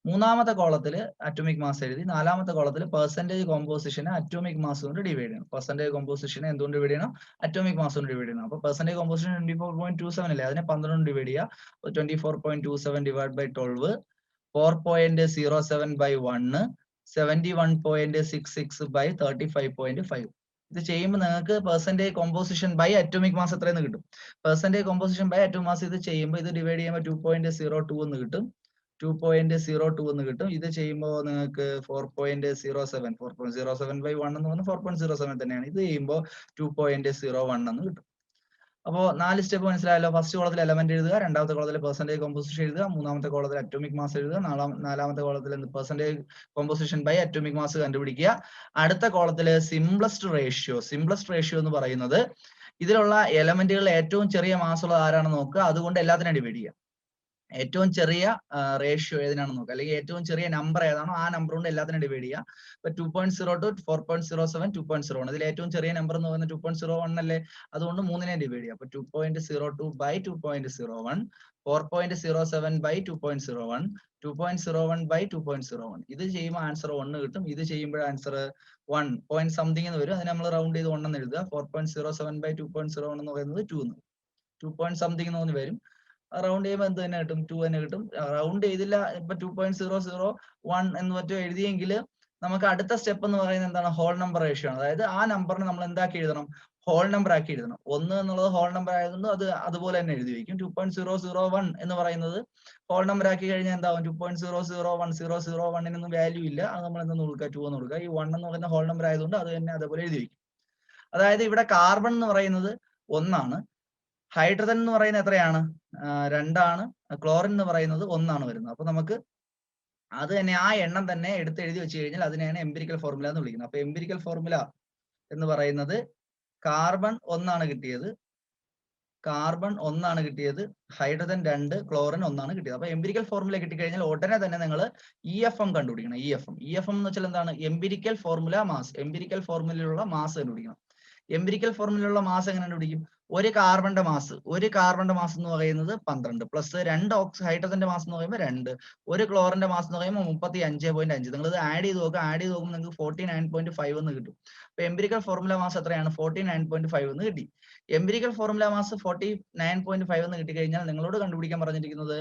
A: മൂന്നാമത്തെ കോളത്തിൽ അറ്റോമിക് മാസ് എഴുതി. നാലാമത്തെ കോളത്തിൽ പെർസെന്റേജ് കോമ്പോസിഷനെ അറ്റോമിക് മാസ് കൊണ്ട് ഡിവൈഡ് ചെയ്യണം. പെർസെന്റേജ് കോമ്പോസിഷനെ എന്തുകൊണ്ട് ഡിവൈഡ് ചെയ്യണം? അറ്റോമിക് മാസ് കൊണ്ട് ഡിവൈഡ് ചെയ്യണം. അപ്പൊ പെർസെന്റേജ് കോമ്പോസിഷൻ 24.27 അല്ലേ, അതിനെ 12 ഡിവൈഡ് ചെയ്യുക. 24.27 ഡിവൈഡ് ബൈ 12, 4.07 by 1, 71.66 by 35.5. ഇത് ചെയ്യുമ്പോൾ നിങ്ങൾക്ക് percentage composition by atomic mass എത്രയെന്ന് കിട്ടും. Percentage composition by atomic mass ഇത് ചെയ്യുമ്പോൾ ഇത് ഡിവൈഡ് ചെയ്യുമ്പോൾ 2.02 എന്ന് കിട്ടും. 2.02 എന്ന് കിട്ടും. ഇത് ചെയ്യുമ്പോൾ നിങ്ങൾക്ക് 4.07 by 1 എന്ന് പറഞ്ഞാൽ 4.07 തന്നെയാണ്. ഇത് ചെയ്യുമ്പോൾ 2.01 എന്ന് കിട്ടും. അപ്പോൾ 4 സ്റ്റെപ്പ് മനസ്സിലായല്ലോ. ഫസ്റ്റ് കോളത്തിൽ എലമെന്റ് എഴുതുക, രണ്ടാമത്തെ കോളത്തിൽ പെർസെന്റേജ് കോമ്പോസിഷൻ എഴുതുക, മൂന്നാമത്തെ കോളത്തിൽ അറ്റോമിക് മാസ് എഴുതുക, നാലാമത്തെ കോളത്തിൽ percentage composition by atomic mass കണ്ടുപിടിക്കുക. അടുത്ത കോളത്തിൽ സിംപ്ലസ്റ്റ് റേഷ്യോ എന്ന് പറയുന്നത് ഇതിലുള്ള എലമെന്റുകളിൽ ഏറ്റവും ചെറിയ മാസ് ഉള്ളത് ആരാണെന്ന് നോക്കുക, അതുകൊണ്ട് എല്ലാത്തിനും ഡിവൈഡ് ചെയ്യുക. ഏറ്റവും ചെറിയ റേഷ്യോ ഏതിനാണെന്ന് നോക്കുക, അല്ലെങ്കിൽ ഏറ്റവും ചെറിയ നമ്പർ ഏതാണോ ആ നമ്പർ കൊണ്ട് എല്ലാത്തിനും ഡിവൈഡ് ചെയ്യുക. ഇപ്പൊ 2.02, 4.07, 2.01. ഇതിൽ ഏറ്റവും ചെറിയ നമ്പർ എന്ന് പറയുന്നത് 2.01 അല്ലേ, അതുകൊണ്ട് 3നെ ഡിവൈഡ് ചെയ്യുക. അപ്പൊ 2.02 by 2.01, 4.07 by 2.01, 2.01 by 2.01. ഇത് ചെയ്യുമ്പോൾ ആൻസർ 1 കിട്ടും. ഇത് ചെയ്യുമ്പോൾ ആൻസർ 1 പോയിന്റ് സംതിങ് എന്ന് വരും. അതിന് നമ്മൾ റൗണ്ട് ചെയ്ത് 1 എന്ന് എഴുതുക. 4.07 by 2.01 എന്ന് പറയുന്നത് 2 എന്ന് 2 പോയിന്റ് സംതിങ് എന്ന് വരും. റൗണ്ട് ചെയ്യുമ്പോൾ എന്ത് തന്നെ കിട്ടും, 2 തന്നെ കിട്ടും. റൗണ്ട് ചെയ്തില്ല, ഇപ്പൊ 2.001 എന്ന് മറ്റോ എഴുതിയെങ്കിൽ നമുക്ക് അടുത്ത സ്റ്റെപ്പ് എന്ന് പറയുന്നത് എന്താണ്, ഹോൾ നമ്പർ റേഷ്യോ ആണ്. അതായത് ആ നമ്പറിനെ നമ്മൾ എന്താക്കി എഴുതണം, ഹോൾ നമ്പർ ആക്കി എഴുതണം. 1 എന്നുള്ളത് ഹോൾ നമ്പർ ആയതുകൊണ്ട് അത് അതുപോലെ തന്നെ എഴുതി വയ്ക്കും. 2.001 എന്ന് പറയുന്നത് ഹോൾ നമ്പർ ആക്കി കഴിഞ്ഞാൽ എന്താവും, 2.001 വാല്യൂ ഇല്ല, അത് നമ്മൾ എന്താ കൊടുക്കുക, 2 എന്ന് കൊടുക്കുക. ഈ 1 എന്ന് പറയുന്ന ഹോൾ നമ്പർ ആയതുകൊണ്ട് അത് തന്നെ അതേപോലെ എഴുതി വയ്ക്കും. അതായത് ഇവിടെ കാർബൺ എന്ന് പറയുന്നത് 1 ആണ്, ഹൈഡ്രജൻ എന്ന് പറയുന്നത് എത്രയാണ്, 2 ആണ്, ക്ലോറിൻ എന്ന് പറയുന്നത് 1 ആണ് വരുന്നത്. അപ്പൊ നമുക്ക് അത് തന്നെ ആ എണ്ണം തന്നെ എടുത്ത് എഴുതി വെച്ച് കഴിഞ്ഞാൽ അതിനെയാണ് എംപിരിക്കൽ ഫോർമുല എന്ന് വിളിക്കുന്നത്. അപ്പൊ എംപിരിക്കൽ ഫോർമുല എന്ന് പറയുന്നത് കാർബൺ 1 ആണ് കിട്ടിയത്, ഹൈഡ്രജൻ 2, ക്ലോറിൻ 1 ആണ് കിട്ടിയത്. അപ്പൊ എംപിരിക്കൽ ഫോർമുല കിട്ടിക്കഴിഞ്ഞാൽ ഉടനെ തന്നെ നിങ്ങൾ EFM കണ്ടുപിടിക്കണം. EFM എന്ന് വെച്ചാൽ എന്താണ്, എംപിരിക്കൽ ഫോർമുല മാസ്. എംപിരിക്കൽ ഫോർമുലയിലുള്ള മാസ് കണ്ടുപിടിക്കണം. എംപിരിക്കൽ ഫോർമുലയിലുള്ള മാസ് എങ്ങനെ കണ്ടുപിടിക്കും, ഒരു കാർബണിന്റെ മാസ് എന്ന് പറയുന്നത് 12 പ്ലസ് 2 ഹൈഡ്രജന്റെ മാസ് എന്ന് പറയുമ്പോൾ 2, ഒരു ക്ലോറിന്റെ മാസ് എന്ന് പറയുമ്പോൾ 35.5. നിങ്ങൾ ഇത് ആഡ് ചെയ്ത് നോക്കുമ്പോൾ നിങ്ങൾക്ക് 49.5 എന്ന് കിട്ടും. അപ്പൊ എംപിരിക്കൽ ഫോർമുല മാസ് എത്രയാണ്, 49.5 എന്ന് കിട്ടി. എംപിരിക്കൽ ഫോർമുല മാസ് 49.5 എന്ന് കിട്ടിക്കഴിഞ്ഞാൽ നിങ്ങളോട് കണ്ടുപിടിക്കാൻ പറഞ്ഞിരിക്കുന്നത്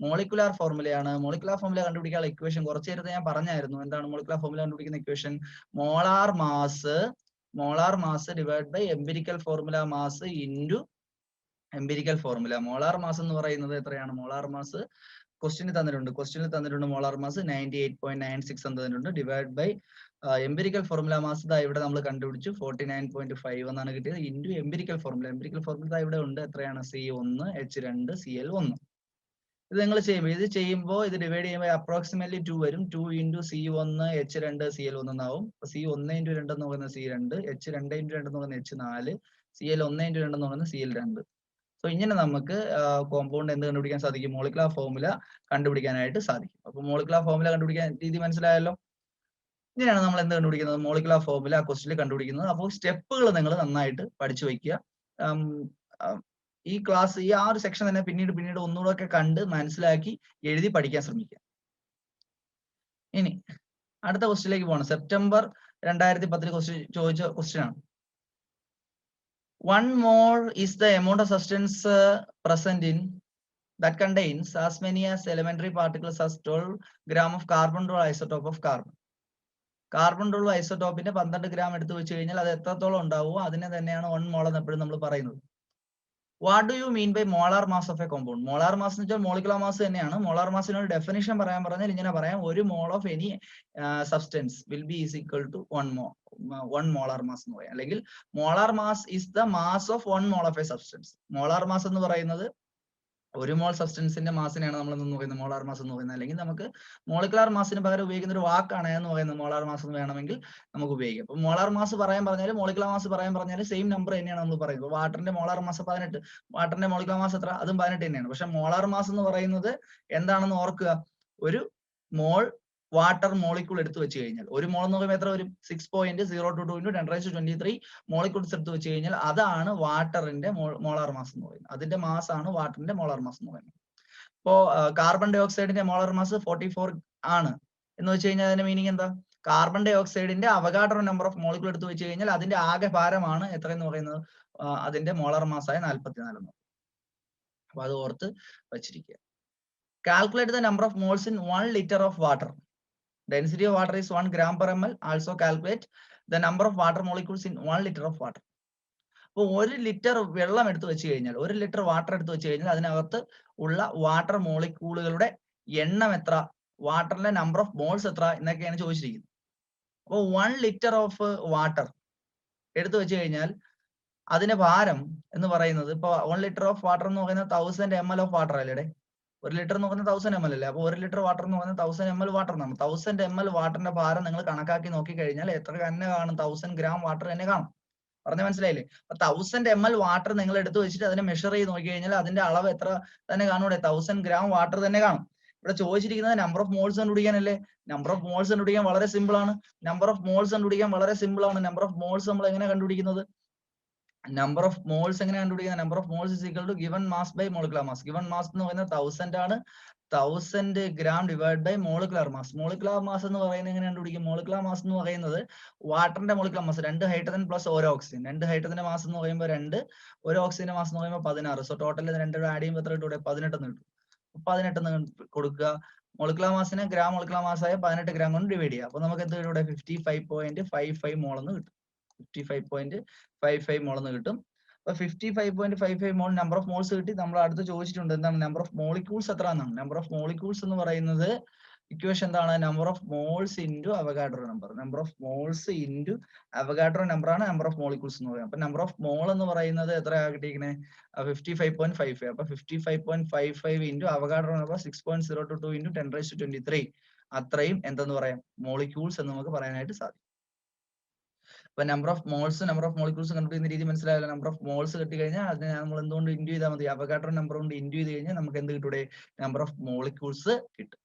A: മോളിക്കുലാർ ഫോർമുലയാണ്. മോളിക്കുലാർ ഫോർമുല കണ്ടുപിടിക്കാനുള്ള ഇക്വേഷൻ കുറച്ചു നേരത്തെ ഞാൻ പറഞ്ഞായിരുന്നു. എന്താണ് മോളിക്കുലാർ ഫോർമുല കണ്ടുപിടിക്കുന്ന equation, molar mass divide by empirical formula mass into empirical formula. Molar mass എന്ന് പറയുന്നത് എത്രയാണ്, മോളാർ മാസ് ക്വസ്റ്റ്യനിൽ തന്നിട്ടുണ്ട് മോളാർ മാസ് 98.96 എന്ന് തന്നിട്ടുണ്ട്, divide by empirical formula mass ഇവിടെ നമ്മൾ കണ്ടുപിടിച്ചു 49.5 എന്നാണ് കിട്ടിയത്, ഇൻറ്റു എംപിരിക്കൽ ഫോർമുല ഇവിടെ ഉണ്ട്, എത്രയാണ്, C1 H2 Cl1. ഇത് നിങ്ങൾ ചെയ്യുമ്പോൾ ഇത് ഡിവൈഡ് ചെയ്യുമ്പോൾ അപ്രോക്സിമേറ്റ്ലി 2 വരും. 2 ഇൻറ്റു C1 H2 Cl1 എന്നാവും. C1 ഇൻറ്റു 2 എന്ന് പറയുന്നത് C2, H2 ഇൻറ്റു 2 എന്ന് പറയുന്നത് H4, Cl1 ഇൻറ്റു 2 എന്ന് പറയുന്നത് Cl2. സോ ഇങ്ങനെ നമുക്ക് കോമ്പൗണ്ട് എന്ത് കണ്ടുപിടിക്കാൻ സാധിക്കും, മോളിക്കുലാർ ഫോർമുല കണ്ടുപിടിക്കാനായിട്ട് സാധിക്കും. അപ്പൊ മോളിക്കുലാർ ഫോർമുല കണ്ടുപിടിക്കാൻ രീതി മനസ്സിലായല്ലോ. ഇങ്ങനെയാണ് നമ്മൾ എന്ത് കണ്ടുപിടിക്കുന്നത്, മോളിക്കുലാർ ഫോർമുല ക്വസ്റ്റിൽ കണ്ടുപിടിക്കുന്നത്. അപ്പോൾ സ്റ്റെപ്പുകൾ നിങ്ങൾ നന്നായിട്ട് പഠിച്ചു വയ്ക്കുക. ഈ ക്ലാസ് ആ ഒരു സെക്ഷൻ തന്നെ പിന്നീട് ഒന്നുകൂടെ ഒക്കെ കണ്ട് മനസ്സിലാക്കി എഴുതി പഠിക്കാൻ ശ്രമിക്കുക. ഇനി അടുത്ത ക്വസ്റ്റിലേക്ക് പോകണം. സെപ്റ്റംബർ 2010 ചോദിച്ച ക്വസ്റ്റ്യൻ ആണ്. 1 mole is the amount of substance present in that contains as many as elementary particles as 12 gram of carbon or isotope of carbon. Carbon ഉള്ള ഐസോടോപ്പിന്റെ 12 ഗ്രാം എടുത്തു വെച്ച് കഴിഞ്ഞാൽ അത് എത്രത്തോളം ഉണ്ടാവുമോ അതിനെ തന്നെയാണ് 1 മോൾ എന്ന് എപ്പോഴും നമ്മൾ പറയുന്നത്. What do you mean by molar mass of a compound? Molar mass എന്ന് വെച്ചാൽ മോളിക്കുലർ മാസ് തന്നെയാണ്. മോളാർ മാസിനൊരു ഡെഫിനിഷൻ പറഞ്ഞാൽ ഇങ്ങനെ പറയാം, ഒരു mole of any substance will be is equal to 1 molar mass എന്ന് പറയാം. അല്ലെങ്കിൽ molar mass is the mass of 1 mole of a substance. Molar mass എന്ന് പറയുന്നത് ഒരു മോൾ സബ്സ്റ്റൻസിന്റെ മാസിനെയാണ് നമ്മൾ എന്ന് പറയുന്നത് മോളാർ മാസ് എന്ന് പറയുന്നത്. അല്ലെങ്കിൽ നമുക്ക് മോളിക്കുലാർ മാസിന് പകരം ഉപയോഗിക്കുന്ന ഒരു വാക്കാണ് എന്ന് പറയുന്നത് മോളാർ മാസ് എന്ന് വേണമെങ്കിൽ നമുക്ക് ഉപയോഗിക്കാം. അപ്പൊ മോളാർ മാസ് പറഞ്ഞാൽ മോളിക്കുലാർ മാസ് പറഞ്ഞാൽ സെയിം നമ്പർ തന്നെയാണ് നമ്മൾ പറയുന്നത്. വാട്ടറിന്റെ മോളാർ മാസ് 18, വാട്ടറിന്റെ മോളിക്കുലാർ മാസ് എത്ര, അതും 18 തന്നെയാണ്. പക്ഷെ മോളാർ മാസ് എന്ന് പറയുന്നത് എന്താണെന്ന് ഓർക്കുക, ഒരു മോൾ വാട്ടർ മോളിക്യൂൾ എടുത്തു വെച്ച് കഴിഞ്ഞാൽ, ഒരു മോൾ എന്ന് പറയുമ്പോൾ എത്ര വരും, 6.022 × 10⁻³ മോളിക്യൂൾസ് എടുത്തു വെച്ച് കഴിഞ്ഞാൽ അതാണ് വാട്ടറിന്റെ മോളാർ മാസ് എന്ന് പറയുന്നത്. അതിന്റെ മാസ് ആണ് വാട്ടറിന്റെ മോളാർ മാസ് എന്ന് പറയുന്നത്. ഇപ്പോ കാർബൺ ഡൈ ഓക്സൈഡിന്റെ മോളാർ മാസ് 44 ആണ് എന്ന് വെച്ച് കഴിഞ്ഞാൽ അതിന്റെ മീനിങ് എന്താ, കാർബൺ ഡൈ ഓക്സൈഡിന്റെ അവഗാഡ്രോ നമ്പർ ഓഫ് മോളിക്യൂൾ എടുത്തു വെച്ച് കഴിഞ്ഞാൽ അതിന്റെ ആകെ ഭാരമാണ് എത്രയെന്ന് പറയുന്നത്, അതിന്റെ മോളാർ മാസ് ആയ 44 എന്ന്. അപ്പൊ അത് ഓർത്ത് വച്ചിരിക്കുക. Calculate the number of moles in 1 litre of water. Density of water is 1 gram per ml. Also calculate the number of water molecules in 1 liter of water. അപ്പോൾ 1 ലിറ്റർ വെള്ളം എടുത്ത് വെച്ച് കഴിഞ്ഞാൽ 1 ലിറ്റർ വാട്ടർ എടുത്ത് വെച്ച് കഴിഞ്ഞാൽ അതിനകത്ത് ഉള്ള വാട്ടർ മോളിക്യൂളുകളുടെ എണ്ണം എത്ര, വാട്ടറിന്റെ നമ്പർ ഓഫ് മോൾസ് എത്ര എന്നൊക്കെയാണ് ചോദിച്ചിരിക്കുന്നത്. അപ്പോൾ 1 ലിറ്റർ ഓഫ് വാട്ടർ എടുത്തു വെച്ച് കഴിഞ്ഞാൽ അതിന്റെ ഭാരം എന്ന് പറയുന്നത് ഇപ്പൊ 1 ലിറ്റർ ഓഫ് വാട്ടർ എന്ന് പറയുന്നത് 1000 ml ഓഫ് വാട്ടർ അല്ലേ? 1 ലിറ്റർ എന്ന് പറയുന്നത് 1000 ml അല്ലേ? അപ്പോൾ 1 ലിറ്റർ വാട്ടർ എന്ന് പറയുന്നത് 1000 ml വാട്ടർ എന്നാണ്. 1000 ml വാട്ടറിന്റെ ഭാരം നിങ്ങൾ കണക്കാക്കി നോക്കി കഴിഞ്ഞാൽ എത്ര തന്നെ കാണും? 1000 ഗ്രാം വാട്ടർ തന്നെ കാണും. പറഞ്ഞ മനസ്സിലായില്ലേ? 1000 ml വാട്ടർ നിങ്ങൾ എടുത്തു വെച്ചിട്ട് അതിനെ മെഷർ ചെയ്ത് നോക്കി കഴിഞ്ഞാൽ അതിന്റെ അളവ് എത്ര തന്നെ കാണൂടെ? 1000 ഗ്രാം വാട്ടർ തന്നെ കാണും. ഇവിടെ ചോദിച്ചിരിക്കുന്നത് നമ്പർ ഓഫ് മോൾസ് കണ്ടുപിടിക്കാനല്ലേ? നമ്പർ ഓഫ് മോൾസ് കണ്ടുപിടിക്കാൻ വളരെ സിമ്പിൾ ആണ്. നമ്പർ ഓഫ് മോൾസ് കണ്ടുപിടിക്കാൻ വളരെ സിമ്പിൾ ആണ്. നമ്പർ ഓഫ് മോൾസ് നമ്മൾ എങ്ങനെ കണ്ടുപിടിക്കുന്നത്? നമ്പർ ഓഫ് മോൾസ് എങ്ങനെ കണ്ടുപിടിക്കുന്നത്? Number of moles is equal to given mass by molecular mass. Given mass എന്ന് പറയുന്നത് 1000 ആണ്. 1000 gram divide by molecular mass. Molecular mass എന്ന് പറയുന്നത് എങ്ങനെ കണ്ടുപിടിക്കും? മോളിക്കുലർ മാസ് എന്ന് പറയുന്നത് വാട്ടറിന്റെ molecular mass 2 hydrogen plus 1 oxygen. 2 ഹൈഡ്രജന്റെ മാസ് എന്ന് പറയുമ്പോൾ 2, 1 ഓക്സിജന്റെ മാസ് എന്ന് പറയുമ്പോൾ 16. സോ ടോട്ടൽ 2 ആഡ് ചെയ്യുമ്പോൾ എത്ര കിട്ടും? 18 എന്ന് കിട്ടും. 18 എന്ന് കൊടുക്കുക. മോളിക്കുലർ മാസിനെ ഗ്രാം മോളിക്കുലർ മാസായ 18 ഗ്രാം കൊണ്ട് ഡിവൈഡ് ചെയ്യുക. അപ്പൊ നമുക്ക് എന്ത് കിട്ടും? 55.55 മോൾ എന്ന് കിട്ടും. 55.55 മോൾ എന്ന് കിട്ടും. അപ്പൊ 55.55 മോൾ നമ്പർ ഓഫ് മോൾസ് കിട്ടി. നമ്മൾ അടുത്ത് ചോദിച്ചിട്ടുണ്ട് എന്താണ് നമ്പർ ഓഫ് മോളിക്യൂൾസ് എത്ര എന്നാണ്. നമ്പർ ഓഫ് മോളിക്യൂൾസ് എന്ന് പറയുന്നത് ഇക്വേഷൻ എന്താണ്? Number of moles into Avogadro number. Number of moles into Avogadro number ആണ് നമ്പർ ഓഫ് മോളിക്യൂൾസ് എന്ന് പറയുന്നത്. അപ്പൊ നമ്പർ ഓഫ് മോൾ എന്ന് പറയുന്നത് എത്ര കിട്ടിയിരിക്കുന്നത്? 55.55. അപ്പൊ 55.55 ഇൻറ്റു അവഗാഡ്രോ നമ്പർ 6.022 ഇൻറ്റു 10⁻23 അത്രയും എന്തെന്ന് പറയാം? മോളിക്യൂൾസ് എന്ന് നമുക്ക് പറയാനായിട്ട് സാധിക്കും. അപ്പൊ number of moles number of molecules കണ്ടുപിടിക്കുന്ന രീതി മനസ്സിലായല്ലോ. നമ്പർ ഓഫ് മോൾസ് കിട്ടി കഴിഞ്ഞാൽ അതിനെ നമ്മൾ എന്തുകൊണ്ട് ഇൻഡ്യൂ ചെയ്താൽ മതി? അവഗാഡ്രോ നമ്പർ കൊണ്ട് ഇൻഡ്യൂ ചെയ്ത് കഴിഞ്ഞാൽ നമുക്ക് എന്ത് കിട്ടൂടെ? നമ്പർ ഓഫ് മോളിക്യൂൾസ് കിട്ടും.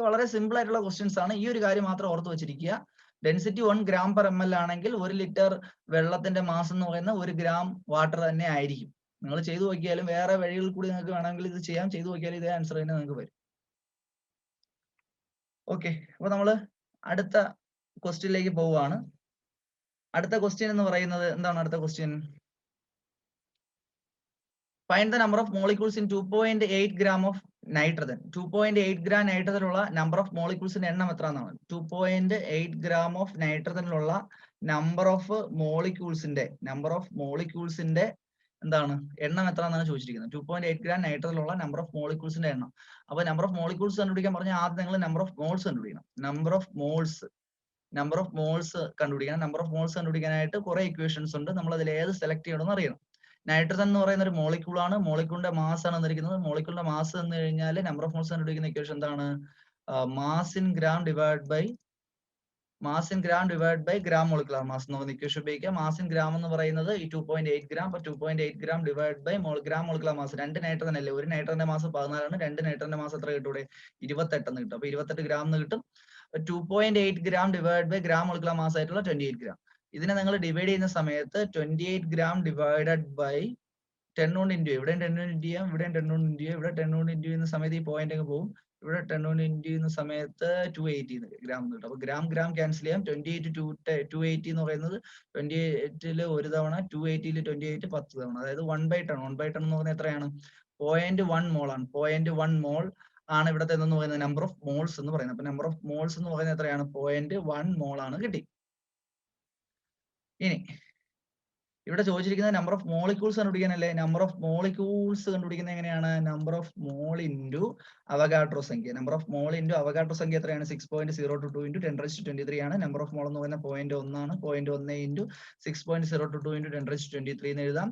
A: വളരെ സിമ്പിൾ ആയിട്ടുള്ള ക്വസ്റ്റ്യൻസ് ആണ്. ഈ ഒരു കാര്യം മാത്രം ഓർത്ത് വെച്ചിരിക്കുക. ഡെൻസിറ്റി 1 gram per ml ആണെങ്കിൽ 1 ലിറ്റർ വെള്ളത്തിന്റെ മാസ് എന്ന് പറയുന്ന 1 ഗ്രാം വാട്ടർ തന്നെ ആയിരിക്കും. നിങ്ങൾ ചെയ്തു നോക്കിയാലും വേറെ വഴികളിൽ കൂടി നിങ്ങൾക്ക് വേണമെങ്കിൽ ഇത് ചെയ്യാം. ചെയ്തു നോക്കിയാലും ഇതേ ആൻസർ തന്നെ നിങ്ങൾക്ക് വരും. ഓക്കെ, അപ്പൊ നമ്മൾ അടുത്ത ക്വസ്റ്റ്യനിലേക്ക് പോവുകയാണ്. അടുത്ത ക്വസ്റ്റ്യൻ എന്ന് പറയുന്നത് എന്താണ്? അടുത്ത question find the number of molecules in 2.8 gram of nitrogen. 2.8 gram നൈട്രജനുള്ള നമ്പർ ഓഫ് മോളിക്യൂൾസിന്റെ എണ്ണം എത്ര എന്നാണ്? 2.8 gram ഓഫ് നൈട്രജനിലുള്ള നമ്പർ ഓഫ് മോളിക്യൂൾസിന്റെ എന്താണ് എണ്ണം എത്ര എന്നാണ് ചോദിച്ചിരിക്കുന്നത്. 2.8 gram നൈട്രജനിലുള്ള നമ്പർ ഓഫ് മോളിക്യൂൾസിന്റെ എണ്ണം. അപ്പൊ നമ്പർ ഓഫ് മോളിക്യൂൾസ് കണ്ടുപിടിക്കാൻ പറഞ്ഞാൽ ആദ്യം നിങ്ങൾ നമ്പർ ഓഫ് മോൾസ് കണ്ടുപിടിക്കണം. നമ്പർ ഓഫ് മോൾസ് കണ്ടുപിടിക്കണം. നമ്പർ ഓഫ് മോൾസ് കണ്ടുപിടിക്കാനായിട്ട് കുറെ ഇക്വേഷൻസ് ഉണ്ട്. നമ്മൾ അതിൽ ഏത് സെലക്ട് ചെയ്യണമെന്ന് അറിയണം. നൈട്രജൻ എന്ന് പറയുന്ന ഒരു മോളിക്യൂൾ ആണ്. മോളിക്യൂളിന്റെ മാസ് ആണ് തന്നിരിക്കുന്നത്. മോളിക്യൂളിന്റെ മാസ് എന്ന് കഴിഞ്ഞാൽ നമ്പർ ഓഫ് മോൾസ് കണ്ടുപിടിക്കുന്ന ഇക്വേഷൻ എന്താണ്? Mass in gram divide by gram molecular mass എന്ന് പറയുന്ന ഇക്വേഷൻ ഉപയോഗിക്കുക. മാസ് ഇൻ ഗ്രാം എന്ന് പറയുന്നത് ഈ 2.8 gram. അപ്പൊ 2.8 gram divide by gram molecular mass. 2 nitrogen അല്ലേ? ഒരു നൈട്രജന്റെ മാസ് 14 ആണ്. 2 നൈട്രജന്റെ മാസ് എത്ര കിട്ടും? 28 എന്ന് കിട്ടും. അപ്പൊ 28 gram എന്ന് കിട്ടും. 2.8 gram divide by gram molecular mass ആയിട്ടുള്ള 28 gram. ഇതിനെ നിങ്ങൾ ഡിവൈഡ് ചെയ്യുന്ന സമയത്ത് 28 gram ഡിവൈഡഡ് ബൈ 10 കൊണ്ട് ഇൻറ്റു ചെയ്യും. ഇവിടെയും 10 കൊണ്ട് ഇൻറ്റു ചെയ്യാം, ഇവിടെയും 10 കൊണ്ട് ഇൻറ്റു ചെയ്യാം. ഇവിടെ 10 കൊണ്ട് ഇൻറ്റു ചെയ്യുന്ന സമയത്ത് ഈ പോയിന്റ് അങ്ങ് പോകും. ഇവിടെ 10 കൊണ്ട് ഇൻറ്റു ചെയ്യുന്ന സമയത്ത് 280 gram കിട്ടും. അപ്പൊ ഗ്രാം ക്യാൻസൽ ചെയ്യാം. 28 280 എന്ന് പറയുന്നത് 28 ഒരു തവണ, 280 28 10 തവണ, അതായത് 1/10. 1/10 എന്ന് പറയുന്നത് എത്രയാണ്? 0.1 മോൾ ആണ്. 0.1 മോൾ ആണ് ഇവിടുത്തെ എന്ന് പറയുന്നത് നമ്പർ ഓഫ് മോൾസ് എന്ന് പറയുന്നത്. അപ്പൊ നമ്പർ ഓഫ് മോൾസ് എന്ന് പറയുന്നത് എത്രയാണ്? 0.1 മോൾ ആണ് കിട്ടി. ഇനി ഇവിടെ ചോദിച്ചിരിക്കുന്നത് നമ്പർ ഓഫ് മോളിക്യൂൾസ് കണ്ടുപിടിക്കാനല്ലേ? നമ്പർ ഓഫ് മോളിക്യൂൾസ് കണ്ടുപിടിക്കുന്നത് എങ്ങനെയാണ്? Number of mole into Avogadro സംഖ്യ. Number of mole into Avogadro സംഖ്യ എത്രയാണ്? 6.022 ഇൻറ്റു 10⁻23 ആണ്. നമ്പർ ഓഫ് മോൾ എന്ന് പറയുന്നത് 0.1 ആണ്. 0.1 ഇൻറ്റു 6.022 ഇൻറ്റു 10⁻23 എന്ന് എഴുതാം.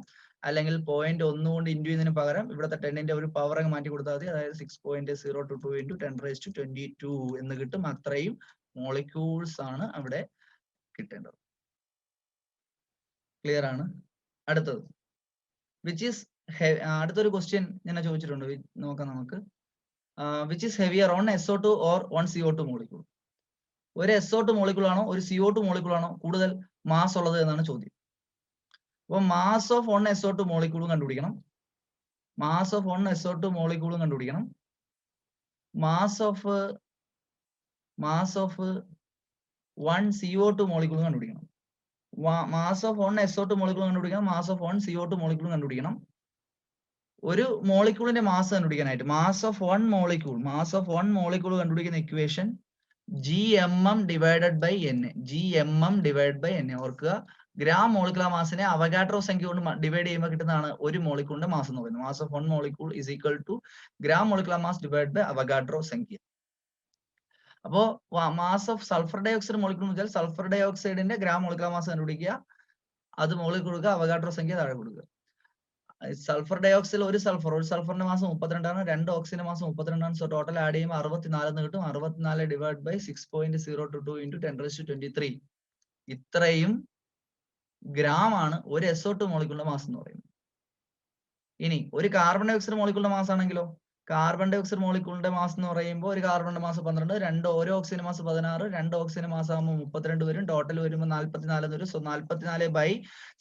A: അല്ലെങ്കിൽ 0.1 കൊണ്ട് ഇൻറ്റു ചെയ്യുന്നതിന് പകരം ഇവിടുത്തെ 10ന്റെ ഒരു പവർ അങ്ങ് മാറ്റി കൊടുത്താൽ മതി. അതായത് 6.022 ഇൻറ്റു 10⁻22 എന്ന് കിട്ടും. അത്രയും മോളിക്യൂൾസ് ആണ് അവിടെ കിട്ടേണ്ടത്. ക്ലിയർ ആണ്? അടുത്തത് അടുത്തൊരു ക്വസ്റ്റ്യൻ ഞാൻ ചോദിച്ചിട്ടുണ്ട്. നോക്കാം നമുക്ക്. Which is heavier on SO2 or on CO2 molecule? ഒരു SO2 മോളിക്യൂൾ ആണോ ഒരു CO2 മോളിക്യൂൾ ആണോ കൂടുതൽ മാസ് ഉള്ളത് എന്നാണ് ചോദ്യം. അപ്പൊ മാസ് ഓഫ് 1 SO2 മോളിക്യൂളും കണ്ടുപിടിക്കണം. മാസ് ഓഫ് 1 SO2 മോളിക്യൂളും കണ്ടുപിടിക്കണം. മാസ് ഓഫ് 1 CO2 മോളിക്യൂളും കണ്ടുപിടിക്കണം. മാസ് ഓഫ് 1 SO2 മോളിക്യൂൾ കണ്ടുപിടിക്കണം. മാസ് ഓഫ് 1 CO2 മോളിക്യൂൾ കണ്ടുപിടിക്കണം. ഒരു മോളിക്യൂളിന്റെ മാസ് കണ്ടുപിടിക്കാനായിട്ട് മാസ് ഓഫ് 1 മോളിക്യൂൾ കണ്ടുപിടിക്കുന്ന equation GMM divided by NA. GMM divide by NA. ഓർക്കുക, ഗ്രാം മോളിക്കുലർ മാസിനെ അവഗാഡ്രോ സംഖ്യ കൊണ്ട് ഡിവൈഡ് ചെയ്യുമ്പോൾ കിട്ടുന്നതാണ് ഒരു മോളിക്കൂളിന്റെ മാസ് എന്ന് പറയുന്നത്. Mass of one molecule is equal to gram molecular mass divide by Avogadro സംഖ്യ. അപ്പോ mass of sulphur dioxide molecule എന്ന് വെച്ചാൽ സൾഫർ ഡൈ ഓക്സൈഡിന്റെ ഗ്രാം മോളിക്കുലർ മാസ് കണ്ടുപിടിക്കുക, അത് മുകളിൽ കൊടുക്കുക, അവഗാഡ്രോ സംഖ്യ താഴെ കൊടുക്കുക. സൾഫർ ഡൈ ഓക്സൈഡിൽ ഒരു സൾഫറിന്റെ മാസം 32 ആണ്, രണ്ട് ഓക്സിജന്റെ മാസം 32 ആണ്. സോ ടോട്ടൽ ആഡ് ചെയ്യുമ്പോൾ 64 എന്ന് കിട്ടും. 64 ഡിവൈഡ് ബൈ 6.022 ഇൻറ്റു 10⁻23. ഇത്രയും ഗ്രാം ആണ് ഒരു SO2 മോളിക്കൂളിന്റെ മാസ് എന്ന് പറയുന്നത്. ഇനി ഒരു കാർബൺ ഡൈ ഓക്സൈഡ് മോളിക്കൂളിന്റെ മാസ് ആണെങ്കിലോ, കാർബൺ ഡൈ ഓക്സൈഡ് മോളിക്കൂളിന്റെ മാസ് എന്ന് പറയുമ്പോൾ ഒരു കാർബണിന്റെ മാസ് 12, ഓരോ ഓക്സിജന്റെ മാസ് 16, രണ്ട് ഓക്സിജന്റെ മാസ് ആകുമ്പോൾ 32 വരും, ടോട്ടൽ വരുമ്പോൾ 44 എന്ന് വരും. സോ 44 ബൈ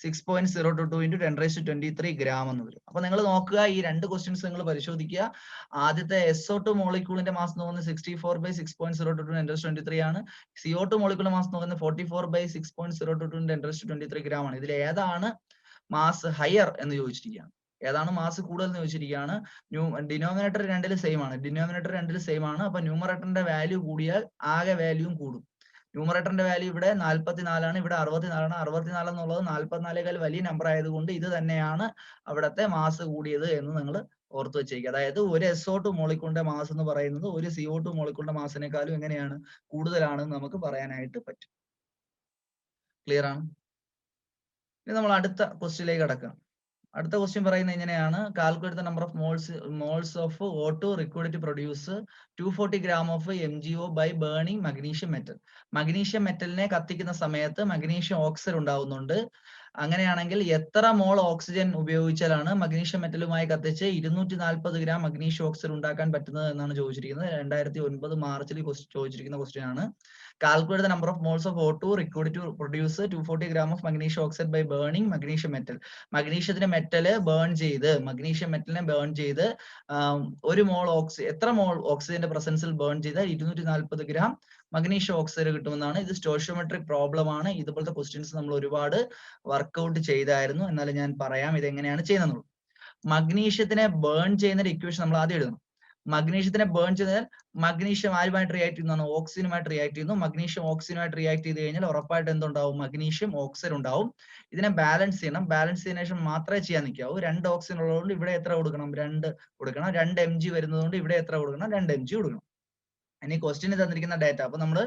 A: 6.022 ഇൻറ്റു 10⁻23 ഗ്രാം എന്ന് വരും. അപ്പൊ നിങ്ങൾ നോക്കുക, ഈ രണ്ട് ക്വസ്റ്റ്യൻസ് നിങ്ങൾ പരിശോധിക്കുക. ആദ്യത്തെ SO2 മോളിക്കൂളിന്റെ മാസ് എന്ന് പറയുന്നത് 64 ബൈ 6.022 10⁻23 ആണ്. CO2 മോളിക്കൂളിന്റെ മാസ് എന്ന് പറയുന്നത് 44 ബൈ 6.022 10⁻23 ഗ്രാം ആണ്. ഇതിൽ ഏതാണ് മാസ് ഹയർ എന്ന് ചോദിച്ചിരിക്കുകയാണ്. ഏതാണ് മാസ് കൂടുതൽ എന്ന് ചോദിച്ചിരിക്കുകയാണ്. ഡിനോമിനേറ്റർ രണ്ടിലും സെയിം ആണ്. അപ്പൊ ന്യൂമറേറ്ററിന്റെ വാല്യൂ കൂടിയാൽ ആകെ വാല്യൂയും കൂടും. ന്യൂമറേറ്ററിന്റെ വാല്യൂ ഇവിടെ 44 ആണ്, ഇവിടെ 64 ആണ്. 64 എന്നുള്ളത് 44ക്കാൾ വലിയ നമ്പർ ആയതുകൊണ്ട് ഇത് തന്നെയാണ് അവിടുത്തെ മാസ് കൂടിയത് എന്ന് നിങ്ങൾ ഓർത്ത് വെച്ചേക്കുക. അതായത് ഒരു SO2 മോളിക്കൂളിന്റെ മാസ് എന്ന് പറയുന്നത് ഒരു CO2 മോളിക്കൂളിന്റെ മാസിനേക്കാളും എങ്ങനെയാണ് കൂടുതലാണെന്ന് നമുക്ക് പറയാനായിട്ട് പറ്റും. ക്ലിയർ ആണ്? ഇനി നമ്മൾ അടുത്ത ക്വസ്റ്റ്യനിലേക്ക് കടക്കാം. അടുത്ത ക്വസ്റ്റ്യൻ പറയുന്നത് ഇങ്ങനെയാണ്. Calculate the number of moles of O2 required to produce 240 gram of MgO by burning magnesium metal. Magnesium മെറ്റലിനെ കത്തിക്കുന്ന സമയത്ത് മഗ്നീഷ്യം ഓക്സൈഡ് ഉണ്ടാവുന്നുണ്ട്. അങ്ങനെയാണെങ്കിൽ എത്ര മോൾ ഓക്സിജൻ ഉപയോഗിച്ചാലാണ് മഗ്നീഷ്യം മെറ്റലുമായി കത്തിച്ച് 240 ഗ്രാം മഗ്നീഷ്യം ഓക്സൈഡ് ഉണ്ടാക്കാൻ പറ്റുന്നത് എന്നാണ് ചോദിച്ചിരിക്കുന്നത്. 2009 മാർച്ചിൽ ചോദിച്ചിരിക്കുന്ന ക്വസ്റ്റ്യൻ ആണ്. Calculate the number of moles of O2 required to produce 240 gram of magnesium oxide by burning magnesium metal. മഗ്നീഷ്യത്തിന്റെ മെറ്റല് മഗ്നീഷ്യം മെറ്റലിനെ ബേൺ ചെയ്ത് ഒരു മോൾ എത്ര മോൾ ഓക്സിജന്റെ പ്രസൻസിൽ ബേൺ ചെയ്താൽ 240 ഗ്രാം മഗ്നീഷ്യം ഓക്സൈഡ് കിട്ടുമെന്നാണ്. ഇത് സ്റ്റോഷിയോമെട്രിക് പ്രോബ്ലം ആണ്. ഇതുപോലത്തെ ക്വസ്റ്റ്യൻസ് നമ്മൾ ഒരുപാട് വർക്ക്ഔട്ട് ചെയ്തായിരുന്നു. എന്നാലും ഞാൻ പറയാം ഇതെങ്ങനെയാണ് ചെയ്യുന്നത്. മഗ്നീഷ്യത്തിനെ ബേൺ ചെയ്യുന്ന ഇക്വേഷൻ നമ്മൾ ആദ്യം എഴുതണം. മഗ്നീഷ്യത്തിനെ ബേൺ ചെയ്താൽ മഗ്നീഷ്യം ആരുമായിട്ട് റിയാക്ട് ചെയ്യുന്നതാണ്? ഓക്സിജനുമായിട്ട് റിയാക്ട് ചെയ്യുന്നു. മഗ്നീഷ്യം ഓക്സിജനുമായിട്ട് റിയാക്ട് ചെയ്ത് കഴിഞ്ഞാൽ ഉറപ്പായിട്ട് എന്തുണ്ടാവും? മഗ്നീഷ്യം ഓക്സൈഡ് ഉണ്ടാവും. ഇതിനെ ബാലൻസ് ചെയ്യണം. ബാലൻസ് ചെയ്തതിനു ശേഷം മാത്രമേ ചെയ്യാൻ നിൽക്കാവൂ. രണ്ട് ഓക്സിജൻ ഉള്ളതുകൊണ്ട് ഇവിടെ എത്ര കൊടുക്കണം? 2 കൊടുക്കണം. 2 mg വരുന്നതുകൊണ്ട് ഇവിടെ എത്ര കൊടുക്കണം? 2 mg കൊടുക്കണം. ഇനി ക്വസ്റ്റ്യന് തന്നിരിക്കുന്ന ഡാറ്റ, അപ്പൊ നമ്മൾ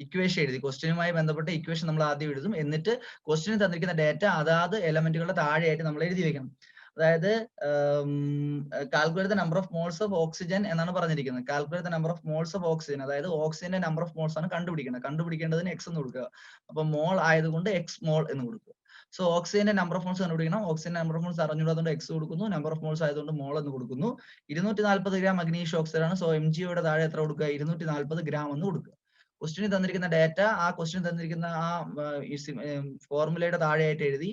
A: ഇക്വേഷൻ എഴുതി. ക്വസ്റ്റ്യനുമായി ബന്ധപ്പെട്ട ഇക്വേഷൻ നമ്മൾ ആദ്യം എഴുതും. എന്നിട്ട് ക്വസ്റ്റ്യന് തന്നിരിക്കുന്ന ഡാറ്റ അതാത് എലമെന്റുകളുടെ താഴെയായിട്ട് നമ്മൾ എഴുതി വെക്കണം. അതായത് calculate the number of moles of oxygen എന്നാണ് പറഞ്ഞിരിക്കുന്നത്. Calculate the number of moles of oxygen, അതായത് ഓക്സിജന്റെ നമ്പർ ഓഫ് മോൾസ് ആണ് കണ്ടുപിടിക്കേണ്ടതിന് x എന്ന് കൊടുക്കുക. അപ്പൊ മോൾ ആയതുകൊണ്ട് x മോൾ എന്ന് കൊടുക്കുക. സോ ഓക്സിജന്റെ നമ്പർ ഓഫ് മോൾസ് കണ്ടുപിടിക്കണം. ഓക്സിജന്റെ നമ്പർ ഓഫ് മോൾസ് അറിഞ്ഞുകൂടാതുകൊണ്ട് x കൊടുക്കുന്നു. നമ്പർ ഓഫ് മോൾസ് ആയതുകൊണ്ട് മോൾ എന്ന് കൊടുക്കുന്നു. 240 ഗ്രാം മഗ്നീഷ്യം ഓക്സൈഡ് ആണ്. സോ MgOയുടെ താഴെ എത്ര കൊടുക്കുക? 240 ഗ്രാം എന്ന് കൊടുക്കുക. ക്വസ്റ്റ്യന് തന്നിരിക്കുന്ന ഡാറ്റ ആ ക്വസ്റ്റ്യൻ തന്നിരിക്കുന്ന ആ ഫോർമുലയുടെ താഴെയായിട്ട് എഴുതി.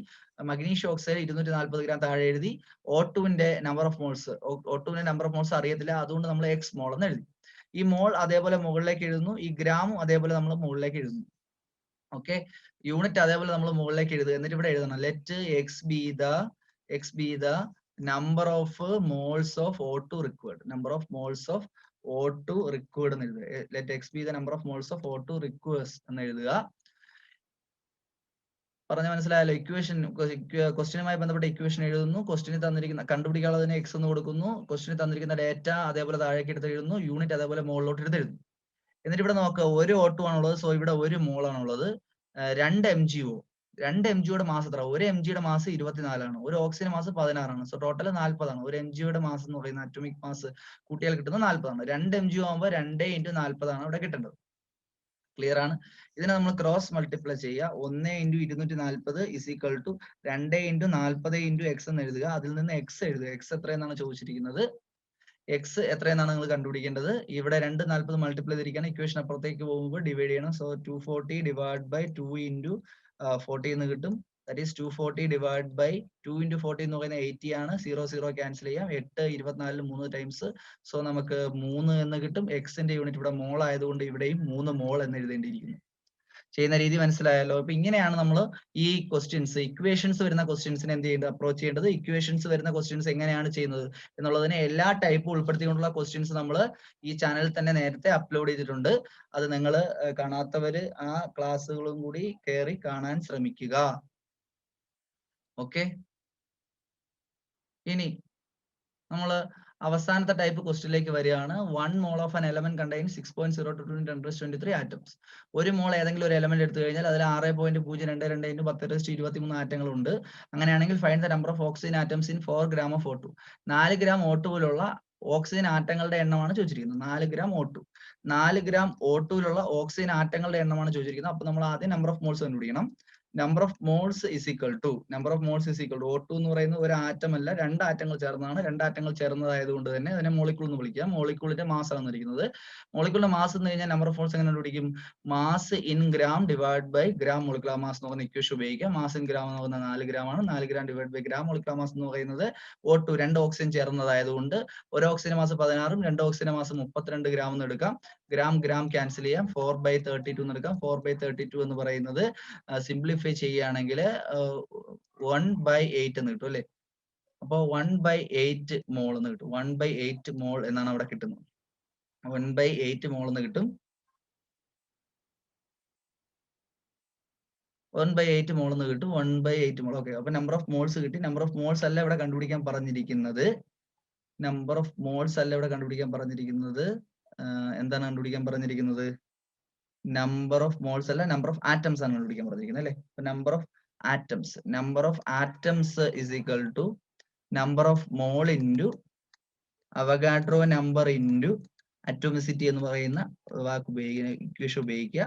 A: മഗ്നീഷ്യം ഓക്സൈഡ് 240 ഗ്രാം താഴെ എഴുതി. O2വിന്റെ നമ്പർ ഓഫ് മോൾസ് അറിയത്തില്ല, അതുകൊണ്ട് നമ്മൾ x മോൾ എന്ന് എഴുതി. ഈ മോൾ അതേപോലെ മുകളിലേക്ക് എഴുതുന്നു. ഈ ഗ്രാമും അതേപോലെ നമ്മൾ മുകളിലേക്ക് എഴുതുന്നു. ഓക്കെ, യൂണിറ്റ് അതേപോലെ നമ്മൾ മുകളിലേക്ക് എഴുതുക. എന്നിട്ട് ഇവിടെ എഴുതണം let x be the number of moles of O2 required. Number of moles of O2 required എന്ന് എഴുതുക. Let x be the number of moles of O2 requires എന്ന് എഴുതുക. പറഞ്ഞ മനസ്സിലായല്ലോ? ക്വസ്റ്റ്യനുമായി ബന്ധപ്പെട്ട ഇക്വേഷൻ എഴുതുന്നു. ക്വസ്റ്റ്യന് തന്നിരിക്കുന്ന കണ്ടുപിടിക്കാനുള്ളതിന് x എന്ന് കൊടുക്കുന്നു. ക്വസ്റ്റ്യന് തന്നിരിക്കുന്ന ഡാറ്റ അതേപോലെ താഴേക്ക് എടുത്ത് എഴുതുന്നു. യൂണിറ്റ് അതേപോലെ മുകളിലോട്ട് എടുത്ത് എഴുതുന്നു. എന്നിട്ട് ഇവിടെ നോക്കുക, ഒരു O2 ആണുള്ളത്. സോ ഇവിടെ ഒരു മോൾ ആണുള്ളത്. 2 MgO. 2 MgOയുടെ മാസ് എത്ര? ഒരു Mgയുടെ മാസ് 24 ആണ്. ഒരു ഓക്സിജൻ മാസ് 16 ആണ്. സോ ടോട്ടൽ 40 ആണ്. ഒരു MgOയുടെ മാസ് എന്ന് പറയുന്ന അറ്റോമിക് മാസ് കൂട്ടിയാൽ കിട്ടുന്നത് 40 ആണ്. 2 MgO ആകുമ്പോൾ 2 × 40 ആണ് ഇവിടെ കിട്ടേണ്ടത്. ക്ലിയർ ആണ്? ഇതിനെ നമ്മൾ ക്രോസ് മൾട്ടിപ്ലൈ ചെയ്യുക. 1 × 240 ഇസ് ഈക്വൽ ടു 2 × 40 × x എന്ന് എഴുതുക. അതിൽ നിന്ന് x എഴുതുക. x എത്രയെന്നാണ് ചോദിച്ചിരിക്കുന്നത്? x എത്രയെന്നാണ് നിങ്ങൾ കണ്ടുപിടിക്കേണ്ടത്. ഇവിടെ 240 മൾട്ടിപ്ലൈ ചെയ്തിരിക്കുകയാണ്. ഇക്വേഷൻ അപ്പുറത്തേക്ക് പോകുമ്പോൾ ഡിവൈഡ് ചെയ്യണം. സോ 240 ഡിവൈഡ് ബൈ 2 × 40 എന്ന് കിട്ടും. ദാറ്റ് ഈസ് 240 ഡിവൈഡ് ബൈ 2 × 40 എന്ന് പറയുന്നത് 80 ആണ്. 0 ക്യാൻസൽ ചെയ്യാം. 8 24 3 ടൈംസ്. സോ നമുക്ക് 3 എന്ന് കിട്ടും. എക്സിന്റെ യൂണിറ്റ് ഇവിടെ മോൾ ആയതുകൊണ്ട് ഇവിടെയും 3 മോൾ എന്ന് എഴുതേണ്ടിയിരിക്കുന്നു. ചെയ്യുന്ന രീതി മനസ്സിലായല്ലോ. അപ്പൊ ഇങ്ങനെയാണ് നമ്മൾ ഈ ക്വസ്റ്റ്യൻസ്, ഇക്വേഷൻസ് വരുന്ന ക്വസ്റ്റ്യൻസിനെ എന്ത് ചെയ്യേണ്ടത്, അപ്രോച്ച് ചെയ്യേണ്ടത്. ഇക്വേഷൻസ് വരുന്ന ക്വസ്റ്റ്യൻസ് എങ്ങനെയാണ് ചെയ്യുന്നത് എന്നുള്ളതിനെ എല്ലാ ടൈപ്പും ഉൾപ്പെടുത്തിക്കൊണ്ടുള്ള ക്വസ്റ്റ്യൻസ് നമ്മൾ ഈ ചാനലിൽ തന്നെ നേരത്തെ അപ്ലോഡ് ചെയ്തിട്ടുണ്ട്. അത് നിങ്ങൾ കാണാത്തവര് ആ ക്ലാസ്സുകളും കൂടി കയറി കാണാൻ ശ്രമിക്കുക. ഓക്കെ, ഇനി നമ്മൾ അവസാനത്തെ ടൈപ്പ് ക്വസ്റ്റ്യനിലേക്ക് വരികയാണ്. 1 mole of an element contain 6.02 × 10⁻23 atoms. ഒരു മോൾ ഏതെങ്കിലും ഒരു എലമെന്റ് എടുത്തു കഴിഞ്ഞാൽ അതിൽ 6.022 × 10⁻23 ആറ്റങ്ങൾ ഉണ്ട്. അങ്ങനെയാണെങ്കിൽ find the number of oxygen atoms in 4 gram of O2. 4 gram O2-ലുള്ള ഓക്സിജൻ ആറ്റങ്ങളുടെ എണ്ണമാണ് ചോദിച്ചിരിക്കുന്നത്. 4 gram O2, 4 gram O2-ലുള്ള ഓക്സിജൻ ആറ്റങ്ങളുടെ എണ്ണമാണ് ചോദിച്ചിരിക്കുന്നത്. അപ്പൊ നമ്മൾ ആദ്യം നമ്പർ ഓഫ് മോൾസ് കണ്ടുപിടിക്കണം. Number of moles is equal to O2 എന്ന് പറയുന്നത് ഒരു ആറ്റം അല്ല, 2 ആറ്റങ്ങൾ ചേർന്നതാണ്. 2 ആറ്റങ്ങൾ ചേർന്നതായതുകൊണ്ട് തന്നെ അതിനെ മോളിക്യൂൾ എന്ന് വിളിക്കാം. മോളിക്യൂളിന്റെ മാസ് ആണ് തന്നിരിക്കുന്നത്. മോളിക്യൂളിന്റെ മാസ് എന്ന് കഴിഞ്ഞാൽ നമ്പർ ഓഫ് മോൾസ് എങ്ങനെ കണ്ടുപിടിക്കും? Mass in gram divide by gram molecular mass എന്ന് പറയുന്ന ഇക്വേഷൻ ഉപയോഗിക്കാം. മാസ് ഇൻ ഗ്രാം എന്ന് പറയുന്നത് 4 gram ആണ്. 4 gram divide by gram molecular mass എന്ന് പറയുന്നത് O2, 2 ഓക്സിജൻ ചേർന്നതായതുകൊണ്ട് ഒരു ഓക്സിജൻ മാസ് 16ഉം 2 ഓക്സിജൻ മാസ് 32 gram എന്ന് എടുക്കാം. ഗ്രാം ക്യാൻസൽ ചെയ്യാം. 4/32 എന്ന് എടുക്കാം. 4/32 എന്ന് പറയുന്നത് സിംപ്ലിഫൈ ചെയ്യുകയാണെങ്കിൽ 1/8 എന്ന് കിട്ടും അല്ലെ. അപ്പൊ 1/8 മോൾ എന്ന് കിട്ടും. 1/8 മോൾ എന്നാണ് അവിടെ കിട്ടുന്നത്. 1/8 മോൾ എന്ന് കിട്ടും. 1/8 മോൾ എന്ന് കിട്ടും. 1/8 മോൾ. ഓക്കെ, അപ്പൊ നമ്പർ ഓഫ് മോൾസ് കിട്ടി. നമ്പർ ഓഫ് മോൾസ് അല്ല ഇവിടെ കണ്ടുപിടിക്കാൻ പറഞ്ഞിരിക്കുന്നത്. നമ്പർ ഓഫ് മോൾസ് അല്ല ഇവിടെ കണ്ടുപിടിക്കാൻ പറഞ്ഞിരിക്കുന്നത്. എന്താണ് കണ്ടുപിടിക്കാൻ പറഞ്ഞിരിക്കുന്നത്? നമ്പർ ഓഫ് മോൾസ് അല്ല, നമ്പർ ഓഫ് ആറ്റംസ് ആണ് കണ്ടുപിടിക്കാൻ പറഞ്ഞിരിക്കുന്നത് അല്ലെ. അപ്പൊ number of atoms is equal to number of mole into Avogadro number into atomicity എന്ന് പറയുന്ന വാക്ക് ഉപയോഗിക്കുന്ന ഇക്വേഷൻ ഉപയോഗിക്കുക.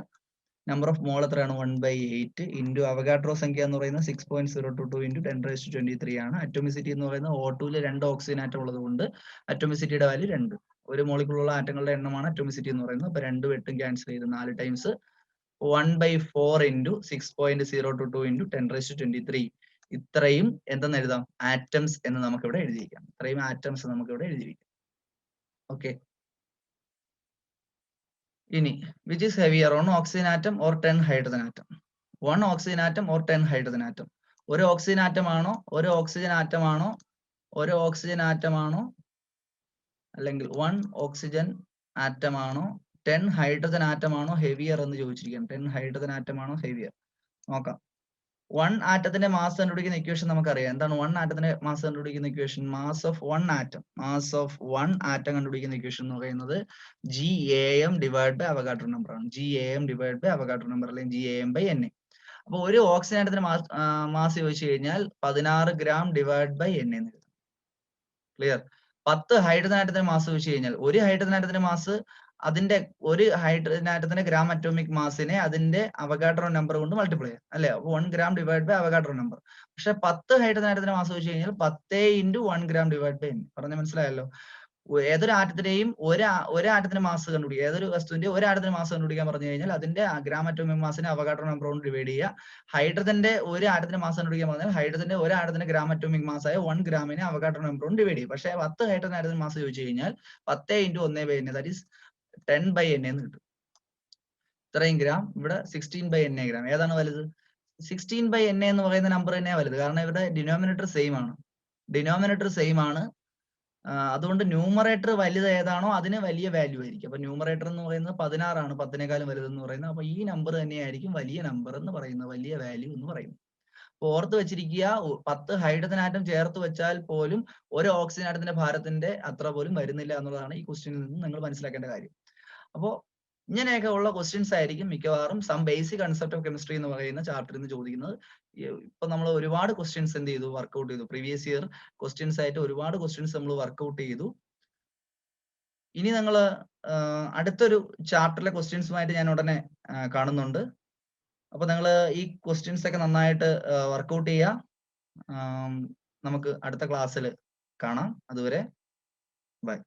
A: നമ്പർ ഓഫ് മോൾ എത്രയാണ്? 1/8 ഇൻറ്റു അവഗാഡ്രോ സംഖ്യ എന്ന് പറയുന്നത് 6.022 × 10⁻23 ആണ്. അറ്റോമിസിറ്റി എന്ന് പറയുന്നത് O2-ൽ 2 ഓക്സിജൻ ആറ്റം ഉള്ളത് കൊണ്ട് അറ്റോമിസിറ്റിയുടെ വാല്യൂ 2. ഒരു മോളിക്കുള്ള ആറ്റങ്ങളുടെ എണ്ണമാണ് അറ്റോമിസിറ്റി എന്ന് പറയുന്നത്. അപ്പൊ 2 വെട്ടും ക്യാൻസൽ ചെയ്ത് 4 ടൈംസ് 1/4 ഇൻറ്റു 6.022 × 10⁻23. ഇത്രയും എന്തെന്ന് എഴുതാം? ആറ്റംസ് എന്ന് നമുക്ക് ഇവിടെ എഴുതിയിരിക്കാം. ഇത്രയും ആറ്റംസ് നമുക്ക് ഇവിടെ എഴുതിയിരിക്കാം. ഓക്കെ, ഇനി which is heavier, 1 oxygen atom or 10 hydrogen atom? 1 oxygen atom or 10 hydrogen atom? ഒരു ഓക്സിജൻ ആറ്റമാണോ, ഒരു ഓക്സിജൻ ആറ്റമാണോ, ഒരു ഓക്സിജൻ ആറ്റമാണോ, അല്ലെങ്കിൽ 1 ഓക്സിജൻ ആറ്റമാണോ 10 ഹൈഡ്രജൻ ആറ്റമാണോ ഹെവിയർ എന്ന് ചോദിച്ചിരിക്കുകയാണ്. 10 ഹൈഡ്രജൻ ആറ്റമാണോ ഹെവിയർ? നോക്കാം. 1 ആറ്റത്തിന്റെ മാസ് കണ്ടുപിടിക്കുന്ന ഇക്വേഷൻ നമുക്കറിയാം. എന്താണ് 1 ആറ്റത്തിന്റെ മാസ് കണ്ടുപിടിക്കുന്ന ഇക്വേഷൻ? മാസ് ഓഫ് 1 ആറ്റം കണ്ടുപിടിക്കുന്ന ഇക്വേഷൻ എന്ന് പറയുന്നത് GAM divide by Avogadro number ആണ്. GAM divide by Avogadro number അല്ലെങ്കിൽ GAM/Na. അപ്പൊ ഒരു ഓക്സിജൻ ആറ്റത്തിന്റെ മാസ് ചോദിച്ചു കഴിഞ്ഞാൽ 16 gram ഡിവൈഡ് ബൈ Na എന്ന് എഴുതാം. ക്ലിയർ? 10 ഹൈഡ്രജൻ ആറ്റത്തിന്റെ മാസ് ചോദിച്ചു കഴിഞ്ഞാൽ ഒരു ഹൈഡ്രജൻ ആറ്റത്തിന്റെ മാസ് അതിന്റെ ഒരു ഹൈഡ്രജൻ ആറ്റത്തിന്റെ ഗ്രാം അറ്റോമിക് മാസിനെ അതിന്റെ അവഗാഡ്രോ നമ്പർ കൊണ്ട് മൾട്ടിപ്ലൈ ചെയ്യാം അല്ലെ. അപ്പൊ 1 gram divide by Avogadro number. പക്ഷെ 10 ഹൈഡ്രജൻ ആറ്റത്തിന്റെ മാസ് ചോദിച്ചു കഴിഞ്ഞാൽ 10 × 1 gram ഡിവൈഡ് ബൈ N. പറഞ്ഞ മനസ്സിലായല്ലോ. ഏതൊരു ആറ്റത്തിന്റെയും ഒരു ആറ്റത്തിന്റെ മാസ് കണ്ടുപിടിക്കുക, ഏതൊരു വസ്തുവിന്റെ ഒരു ആറ്റത്തിന്റെ മാസ് കണ്ടുപിടിക്കാൻ പറഞ്ഞു കഴിഞ്ഞാൽ അതിന്റെ ഗ്രാം അറ്റോമിക് മാസിനെ അവഗാഡ്രോ നമ്പർ കൊണ്ട് ഡിവൈഡ് ചെയ്യുക. ഹൈഡ്രജന്റെ ഒരു ആറ്റത്തിന്റെ മാസ് കണ്ടുപിടിക്കാൻ പറഞ്ഞാൽ ഹൈഡ്രജന്റെ ഒരു ആറ്റത്തിന്റെ ഗ്രാം അറ്റോമിക് മാസായ 1 ഗ്രാമിനെ അവഗാഡ്രോ നമ്പർ കൊണ്ട് ഡിവൈഡ് ചെയ്യും. പക്ഷെ 10 ഹൈഡ്രജൻ ആറ്റത്തിന്റെ മാസ് ചോദിച്ചു കഴിഞ്ഞാൽ 10 × 1/n, ദാറ്റ് ഈസ് 10/n എന്ന് കിട്ടും. ഇത്രയും ഗ്രാം. ഇവിടെ 16/na ഗ്രാം. ഏതാണ് വലുത്? 16/na എന്ന് പറയുന്ന നമ്പർ തന്നെയാണ് വലുത്. കാരണം ഇവിടെ ഡിനോമിനേറ്റർ സെയിം ആണ്. അതുകൊണ്ട് ന്യൂമറേറ്റർ വലുത് ഏതാണോ അതിന് വലിയ വാല്യൂ ആയിരിക്കും. അപ്പൊ ന്യൂമറേറ്റർ എന്ന് പറയുന്നത് 16 ആണ്, 10നേക്കാളും വലുതെന്ന് പറയുന്നത്. അപ്പൊ ഈ നമ്പർ തന്നെയായിരിക്കും വലിയ നമ്പർ എന്ന് പറയുന്നത്, വലിയ വാല്യൂ എന്ന് പറയുന്നത്. അപ്പൊ ഓർത്ത് വെച്ചിരിക്കുക, 10 ഹൈഡ്രജൻ ആറ്റം ചേർത്ത് വെച്ചാൽ പോലും ഒരു ഓക്സിജൻ ആറ്റത്തിന്റെ ഭാരത്തിന്റെ അത്ര പോലും വരുന്നില്ല എന്നുള്ളതാണ് ഈ ക്വസ്റ്റ്യനിൽ നിന്ന് നിങ്ങൾ മനസ്സിലാക്കേണ്ട കാര്യം. അപ്പോൾ ഇങ്ങനെയൊക്കെ ഉള്ള ക്വസ്റ്റ്യൻസ് ആയിരിക്കും മിക്കവാറും some basic concept of chemistry എന്ന് പറയുന്ന ചാപ്റ്ററിൽ നിന്ന് ചോദിക്കുന്നത്. ഇപ്പൊ നമ്മൾ ഒരുപാട് ക്വസ്റ്റ്യൻസ് എന്ത് ചെയ്തു? വർക്ക്ഔട്ട് ചെയ്തു. പ്രീവിയസ് ഇയർ ക്വസ്റ്റ്യൻസ് ആയിട്ട് ഒരുപാട് ക്വസ്റ്റ്യൻസ് നമ്മൾ വർക്ക്ഔട്ട് ചെയ്തു. ഇനി നിങ്ങൾ അടുത്തൊരു ചാപ്റ്ററിലെ ക്വസ്റ്റ്യൻസുമായിട്ട് ഞാൻ ഉടനെ കാണുന്നുണ്ട്. അപ്പൊ നിങ്ങൾ ഈ ക്വസ്റ്റ്യൻസ് ഒക്കെ നന്നായിട്ട് വർക്ക്ഔട്ട് ചെയ്യുക. നമുക്ക് അടുത്ത ക്ലാസ്സിൽ കാണാം. അതുവരെ ബൈ.